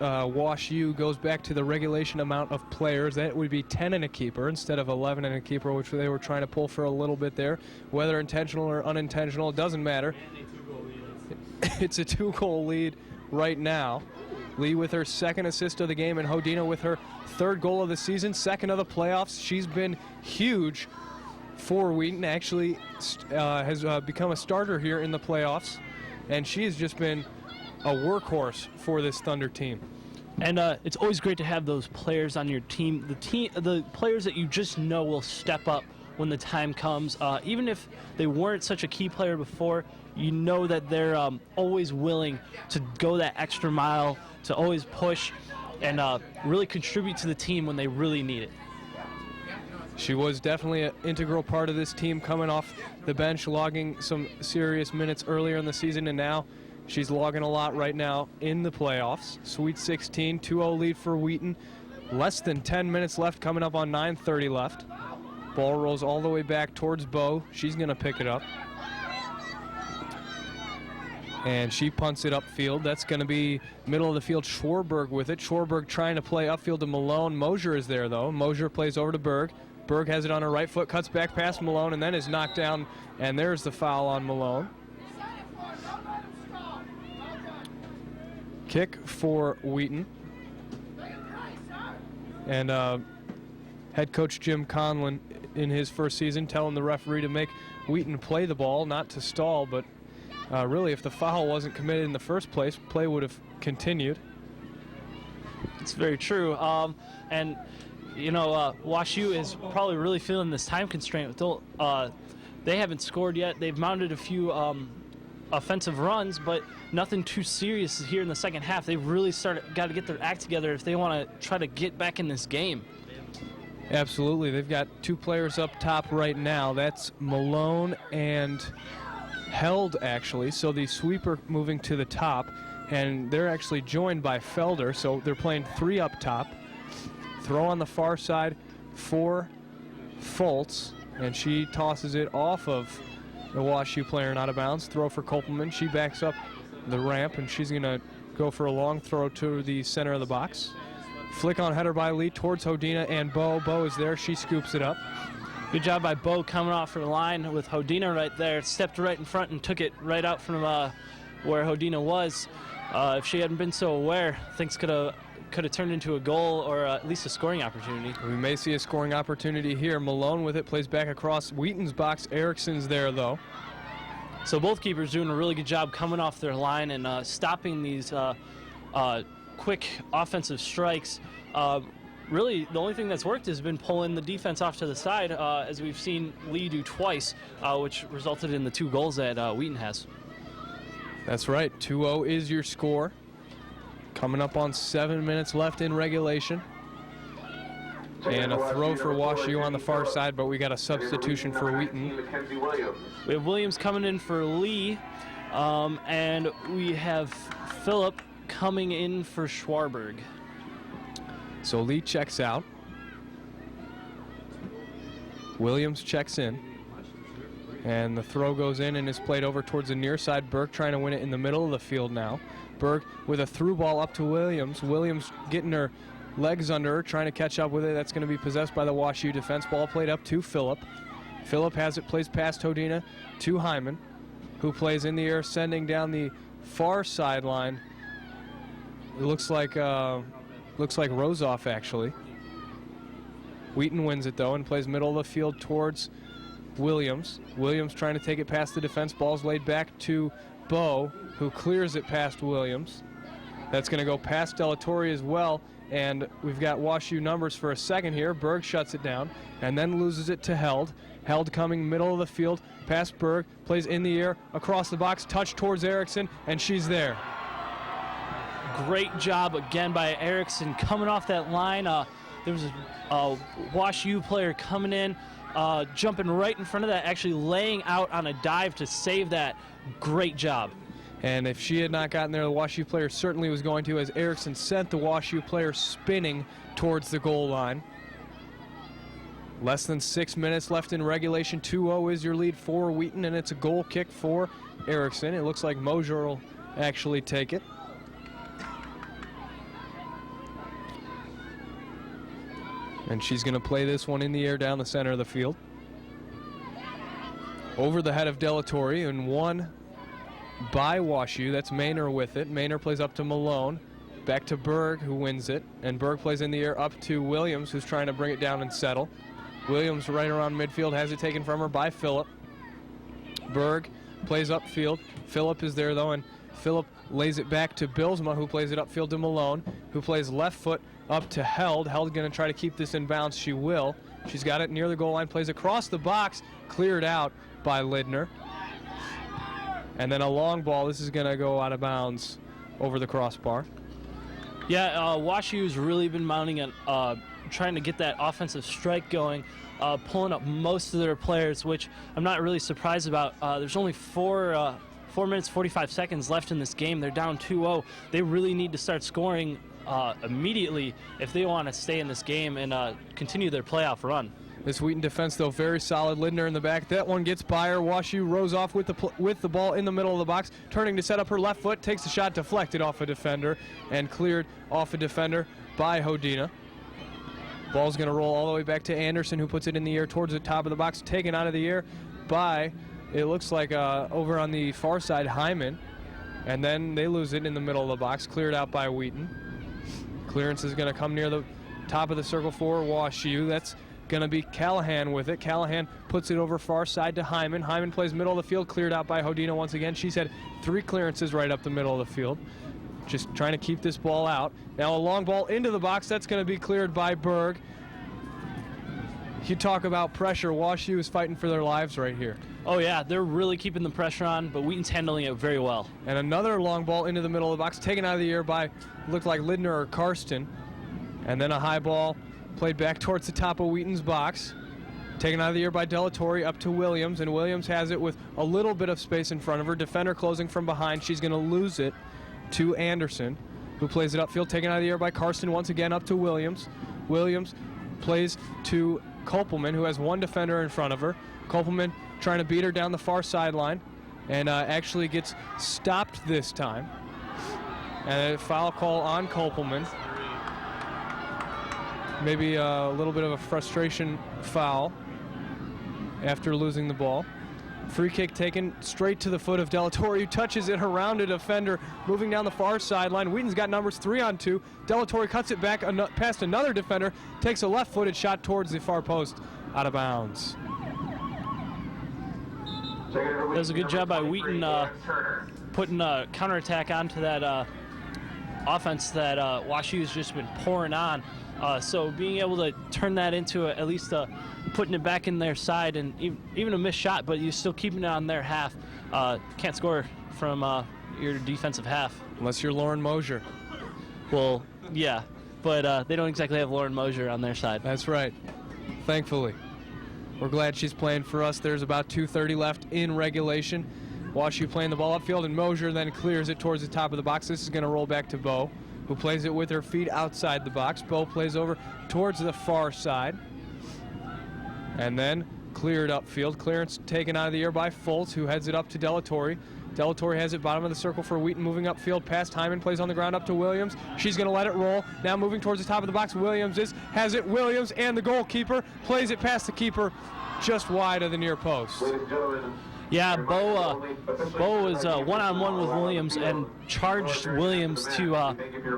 Wash U goes back to the regulation amount of players, that would be 10 and a keeper instead of 11 and a keeper, which they were trying to pull for a little bit there. Whether intentional or unintentional, it doesn't matter. It's a 2-goal lead right now. Lee with her second assist of the game, and Hodina with her third goal of the season, second of the playoffs. She's been huge for Wheaton, actually has become a starter here in the playoffs, and she has just been a workhorse for this Thunder team. And it's always great to have those players on your team. The players that you just know will step up when the time comes. Even if they weren't such a key player before, you know that they're always willing to go that extra mile, to always push and really contribute to the team when they really need it. She was definitely an integral part of this team, coming off the bench, logging some serious minutes earlier in the season, and now She's logging a lot right now in the playoffs. Sweet 16, 2-0 lead for Wheaton. Less than 10 minutes left, coming up on 9:30 left. Ball rolls all the way back towards Bo. She's going to pick it up. And she punts it upfield. That's going to be middle of the field. Schwarberg with it. Schwarberg trying to play upfield to Malone. Mosier is there, though. Mosier plays over to Berg. Berg has it on her right foot, cuts back past Malone, and then is knocked down. And there's the foul on Malone. Kick for Wheaton. And head coach Jim Conlon in his first season telling the referee to make Wheaton play the ball, not to stall, but really if the foul wasn't committed in the first place, play would have continued. It's very true. And, you know, Wash U is probably really feeling this time constraint. They haven't scored yet. They've mounted a few offensive runs, but nothing too serious here in the second half. They've really got to get their act together if they want to try to get back in this game. Absolutely. They've got two players up top right now. That's Malone and Held, actually. So the sweeper moving to the top, and they're actually joined by Felder, so they're playing three up top. Throw on the far side for Fultz, and she tosses it off of the Wash U player and out of bounds. Throw for Kopelman. She backs up the ramp, and she's going to go for a long throw to the center of the box. Flick on header by Lee towards Hodina and Bo. Bo is there. She scoops it up. Good job by Bo coming off her line with Hodina right there. Stepped right in front and took it right out from where Hodina was. If she hadn't been so aware, things could have turned into a goal or at least a scoring opportunity. We may see a scoring opportunity here. Malone with it, plays back across Wheaton's box. Erickson's there, though. So both keepers doing a really good job coming off their line and stopping these quick offensive strikes. Really, the only thing that's worked has been pulling the defense off to the side, as we've seen Lee do twice, which resulted in the 2 goals that Wheaton has. That's right. 2-0 is your score. Coming up on 7 minutes left in regulation. And a throw for Wash U on the far side, but we got a substitution for Wheaton. We have Williams coming in for Lee, and we have Phillip coming in for Schwarberg. So Lee checks out. Williams checks in. And the throw goes in and is played over towards the near side. Burke trying to win it in the middle of the field now. Burke with a through ball up to Williams. Williams getting her legs under her, trying to catch up with it. That's going to be possessed by the Wash U defense. Ball played up to Phillip. Phillip has it, plays past Hodina to Hyman, who plays in the air, sending down the far sideline. It looks like Rozoff, actually. Wheaton wins it, though, and plays middle of the field towards Williams. Williams trying to take it past the defense. Ball's laid back to Bo, who clears it past Williams. That's going to go past Delatorre as well, and we've got Wash U numbers for a second here. Berg shuts it down and then loses it to Held. Held coming middle of the field, past Berg, plays in the air, across the box, touch towards Erickson, and she's there. Great job again by Erickson coming off that line. There was a Wash U player coming in, jumping right in front of that, actually laying out on a dive to save that. Great job. And if she had not gotten there, the Wash U player certainly was going to, as Erickson sent the Wash U player spinning towards the goal line. Less than 6 minutes left in regulation. 2-0 is your lead for Wheaton, and it's a goal kick for Erickson. It looks like Mosier will actually take it. And she's going to play this one in the air down the center of the field. Over the head of Delatorre, and one by Wash U. That's Maynor with it. Maynor plays up to Malone. Back to Berg, who wins it. And Berg plays in the air up to Williams, who's trying to bring it down and settle. Williams right around midfield, has it taken from her by Phillip. Berg plays upfield. Phillip is there, though, and Phillip lays it back to Bilsma, who plays it upfield to Malone, who plays left foot up to Held. Held going to try to keep this in bounds. She will. She's got it near the goal line, plays across the box, cleared out by Lidner. And then a long ball. This is going to go out of bounds over the crossbar. Yeah, Wash U's really been mounting it, trying to get that offensive strike going, pulling up most of their players, which I'm not really surprised about. There's only four 4 minutes, 45 seconds left in this game. They're down 2-0. They really need to start scoring immediately if they want to stay in this game and continue their playoff run. This Wheaton defense, though, very solid. Lindner in the back. That one gets by her. WashU rose off with the ball in the middle of the box, turning to set up her left foot, takes a shot, deflected off a defender, and cleared off a defender by Hodina. Ball's going to roll all the way back to Anderson, who puts it in the air towards the top of the box, taken out of the air by, it looks like over on the far side, Hyman. And then they lose it in the middle of the box, cleared out by Wheaton. Clearance is going to come near the top of the circle for WashU. That's going to be Callahan with it. Callahan puts it over far side to Hyman. Hyman plays middle of the field, cleared out by Hodina once again. She's had 3 clearances right up the middle of the field. Just trying to keep this ball out. Now a long ball into the box. That's going to be cleared by Berg. You talk about pressure. WashU is fighting for their lives right here. Oh, yeah, they're really keeping the pressure on, but Wheaton's handling it very well. And another long ball into the middle of the box, taken out of the air by, looked like Lindner or Karsten. And then a high ball played back towards the top of Wheaton's box. Taken out of the air by Delatorre up to Williams, and Williams has it with a little bit of space in front of her. Defender closing from behind. She's going to lose it to Anderson, who plays it upfield. Taken out of the air by Karsten once again up to Williams. Williams plays to Kopelman, who has 1 defender in front of her. Kopelman trying to beat her down the far sideline, and actually gets stopped this time. And a foul call on Kopelman. Maybe a little bit of a frustration foul after losing the ball. Free kick taken straight to the foot of Delatorre, who touches it around a defender, moving down the far sideline. Wheaton's got numbers 3-on-2. Delatorre cuts it back past another defender, takes a left-footed shot towards the far post, out of bounds. That was a good job by Wheaton putting a counterattack onto that offense that WashU's just been pouring on. So being able to turn that into at least putting it back in their side, and even a missed shot, but you're still keeping it on their half. Can't score from your defensive half. Unless you're Lauren Mosier. Well, yeah, but they don't exactly have Lauren Mosier on their side. That's right, thankfully. We're glad she's playing for us. There's about 2:30 left in regulation. WashU playing the ball upfield, and Mosier then clears it towards the top of the box. This is going to roll back to Bowe, who plays it with her feet outside the box. Bowe plays over towards the far side. And then cleared upfield. Clearance taken out of the air by Fultz, who heads it up to Delatorre. Delatorre has it bottom of the circle for Wheaton, moving upfield past Hyman, plays on the ground up to Williams. She's going to let it roll. Now moving towards the top of the box, Williams has it. Williams and the goalkeeper plays it past the keeper just wide of the near post. Yeah, Bowe was one-on-one with Williams and charged Williams to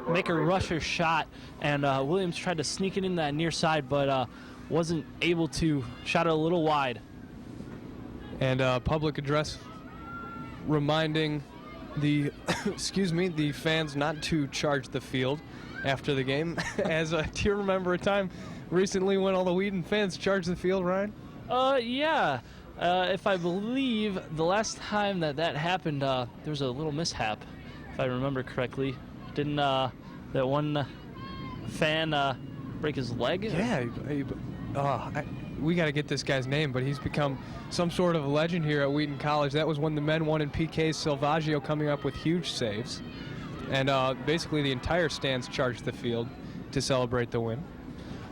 make her rush her shot, and Williams tried to sneak it in that near side, but wasn't able to. Shot it a little wide. And public address reminding the the fans not to charge the field after the game. As do you remember a time recently when all the Wheaton fans charged the field, Ryan? Yeah. If I believe the last time that happened, there was a little mishap, if I remember correctly. Didn't that one fan break his leg? Yeah. We got to get this guy's name, but he's become some sort of a legend here at Wheaton College. That was when the men won in PKs, Salvaggio coming up with huge saves. And basically the entire stands charged the field to celebrate the win.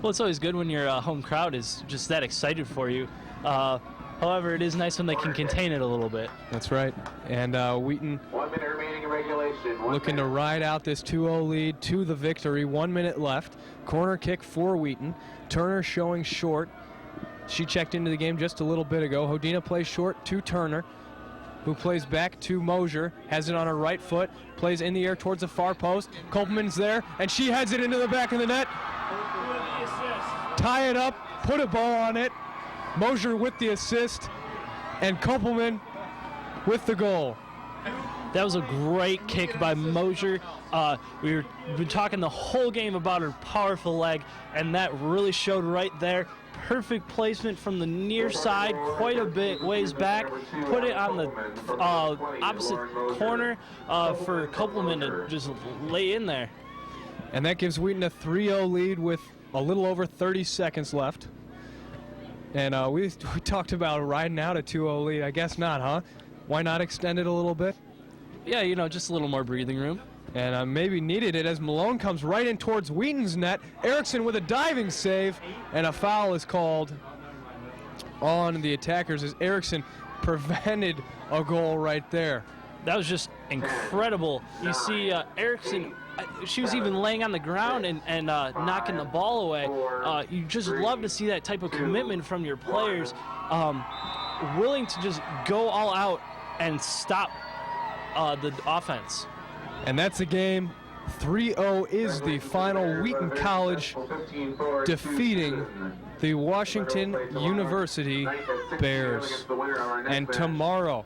Well, it's always good when your home crowd is just that excited for you. However, it is nice when they can contain it a little bit. That's right. And Wheaton 1 minute remaining in regulation. looking to ride out this 2-0 lead to the victory. 1 minute left. Corner kick for Wheaton. Turner showing short. She checked into the game just a little bit ago. Hodina plays short to Turner, who plays back to Mosier. Has it on her right foot. Plays in the air towards the far post. Kopelman's there, and she heads it into the back of the net. Tie it up. Put a bow on it. Mosier with the assist, and Kopelman with the goal. That was a great kick by Mosier. We've been talking the whole game about her powerful leg, and that really showed right there. Perfect placement from the near side, quite a bit ways back. Put it on the opposite corner for Kopelman to just lay in there. And that gives Wheaton a 3-0 lead with a little over 30 seconds left. And we talked about riding out a 2-0 lead. I guess not, huh? Why not extend it a little bit? Yeah, just a little more breathing room. And maybe needed it as Malone comes right in towards Wheaton's net. Erickson with a diving save, and a foul is called on the attackers as Erickson prevented a goal right there. That was just incredible. You see Erickson, she was even laying on the ground and knocking the ball away. You just love to see that type of commitment from your players, willing to just go all out and stop the offense. And that's the game. 3-0 is the final. Wheaton College defeating the Washington University Bears. And tomorrow,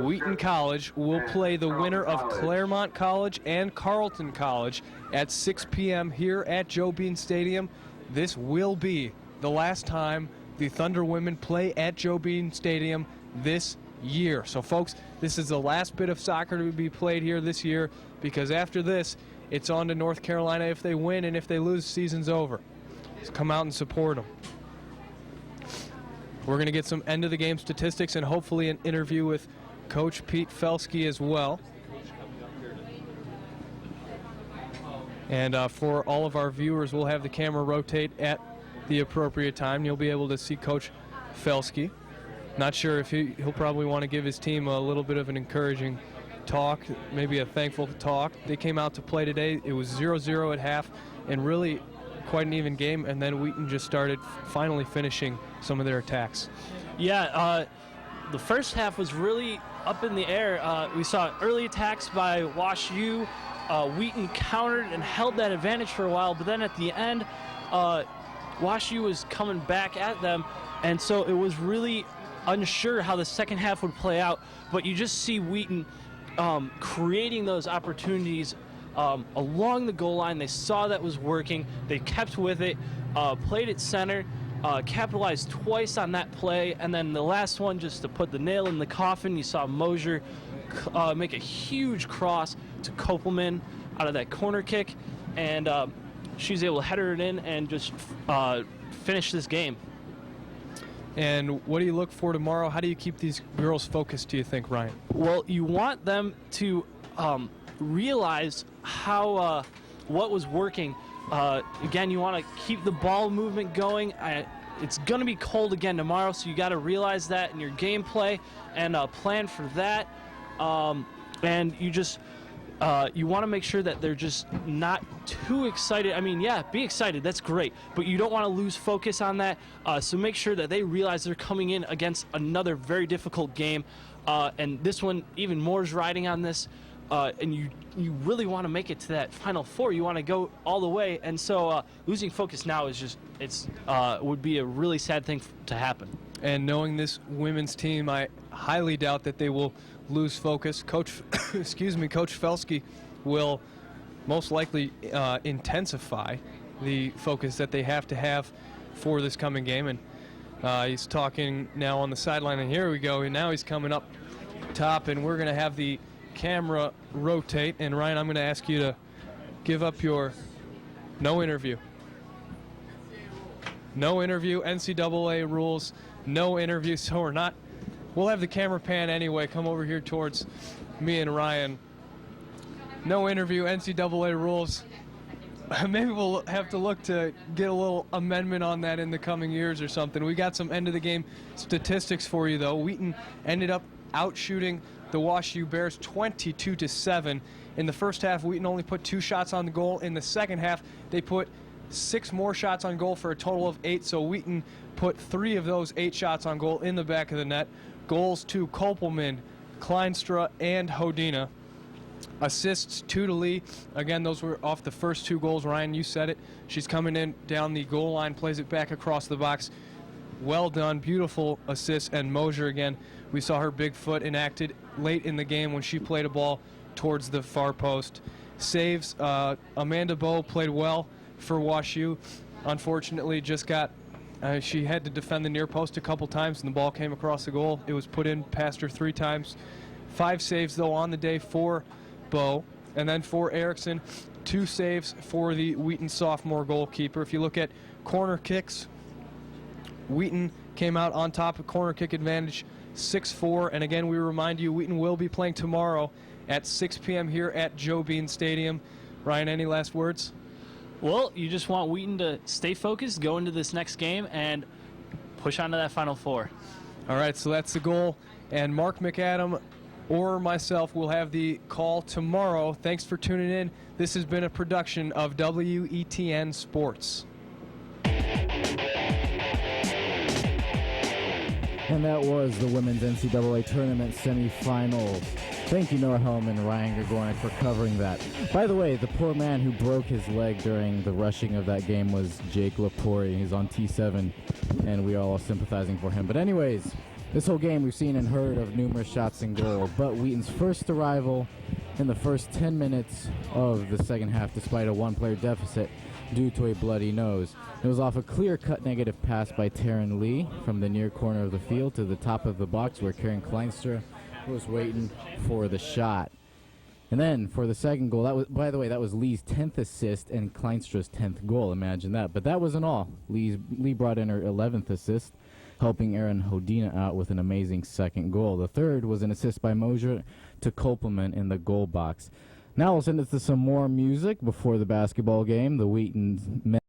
Wheaton College will play the winner of Claremont College and Carleton College at 6 p.m. here at Joe Bean Stadium. This will be the last time the Thunder women play at Joe Bean Stadium this year. So folks, this is the last bit of soccer to be played here this year, because after this it's on to North Carolina if they win, and if they lose, season's over. So come out and support them. We're going to get some end of the game statistics and hopefully an interview with Coach Pete Felsky as well. And for all of our viewers, we'll have the camera rotate at the appropriate time. You'll be able to see Coach Felsky. Not sure if he'll probably want to give his team a little bit of an encouraging talk, maybe a thankful talk. They came out to play today. It was 0-0 at half, and really quite an even game, and then Wheaton just started finally finishing some of their attacks. Yeah, the first half was really up in the air. We saw early attacks by Wash U. Wheaton countered and held that advantage for a while, but then at the end, Wash U was coming back at them, and so it was really unsure how the second half would play out, but you just see Wheaton creating those opportunities along the goal line. They saw that was working. They kept with it, played it center, capitalized twice on that play, and then the last one, just to put the nail in the coffin, you saw Mosier make a huge cross to Kopelman out of that corner kick, and she's able to header it in and just finish this game. And what do you look for tomorrow? How do you keep these girls focused, do you think, Ryan? Well, you want them to realize how what was working. Again, you want to keep the ball movement going. It's going to be cold again tomorrow, so you got to realize that in your gameplay and plan for that. And you just you want to make sure that they're just not too excited. I mean, yeah, be excited. That's great. But you don't want to lose focus on that. So make sure that they realize they're coming in against another very difficult game. And this one, even more is riding on this. And you really want to make it to that Final Four. You want to go all the way. And so losing focus now is just, would be a really sad thing to happen. And knowing this women's team, I highly doubt that they will lose focus. Coach Felsky will most likely intensify the focus that they have to have for this coming game. And he's talking now on the sideline, and here we go. And now he's coming up top, and we're going to have the camera rotate. And Ryan, I'm going to ask you to give up your no interview. No interview, NCAA rules, no interview. So we'll have the camera pan anyway. Come over here towards me and Ryan. No interview, NCAA rules. Maybe we'll have to look to get a little amendment on that in the coming years or something. We got some end of the game statistics for you, though. Wheaton ended up outshooting the Wash U Bears 22-7. In the first half, Wheaton only put 2 shots on the goal. In the second half, they put 6 more shots on goal for a total of 8. So Wheaton put 3 of those 8 shots on goal in the back of the net. Goals to Kopelman, Kleinstra, and Hodina. Assists 2 to Lee. Again, those were off the first 2 goals. Ryan, you said it. She's coming in down the goal line, plays it back across the box. Well done. Beautiful assist. And Mosier, again, we saw her big foot enacted late in the game when she played a ball towards the far post. Saves. Amanda Bowe played well for Wash U. Unfortunately, just got she had to defend the near post a couple times, and the ball came across the goal. It was put in past her 3 times. 5 saves, though, on the day for Bowe. And then for Erickson, 2 saves for the Wheaton sophomore goalkeeper. If you look at corner kicks, Wheaton came out on top of corner kick advantage 6-4. And again, we remind you, Wheaton will be playing tomorrow at 6 p.m. here at Joe Bean Stadium. Ryan, any last words? Well, you just want Wheaton to stay focused, go into this next game, and push on to that Final Four. All right, so that's the goal. And Mark McAdam or myself will have the call tomorrow. Thanks for tuning in. This has been a production of WETN Sports. And that was the women's NCAA tournament semifinals. Thank you, Noah Helm and Ryan Gregornik, for covering that. By the way, the poor man who broke his leg during the rushing of that game was Jake Lapori. He's on T7, and we are all sympathizing for him. But anyways, this whole game we've seen and heard of numerous shots and goal, but Wheaton's first arrival in the first 10 minutes of the second half, despite a one-player deficit due to a bloody nose. It was off a clear-cut negative pass by Taryn Lee from the near corner of the field to the top of the box where Karen Kleinstra was waiting for the shot. And then for the second goal, that was, by the way, that was Lee's 10th assist and Kleinstra's 10th goal. Imagine that. But that wasn't all. Lee brought in her 11th assist, helping Erin Hodina out with an amazing second goal. The third was an assist by Mosier to Kopelman in the goal box. Now we'll send it to some more music before the basketball game. The Wheaton men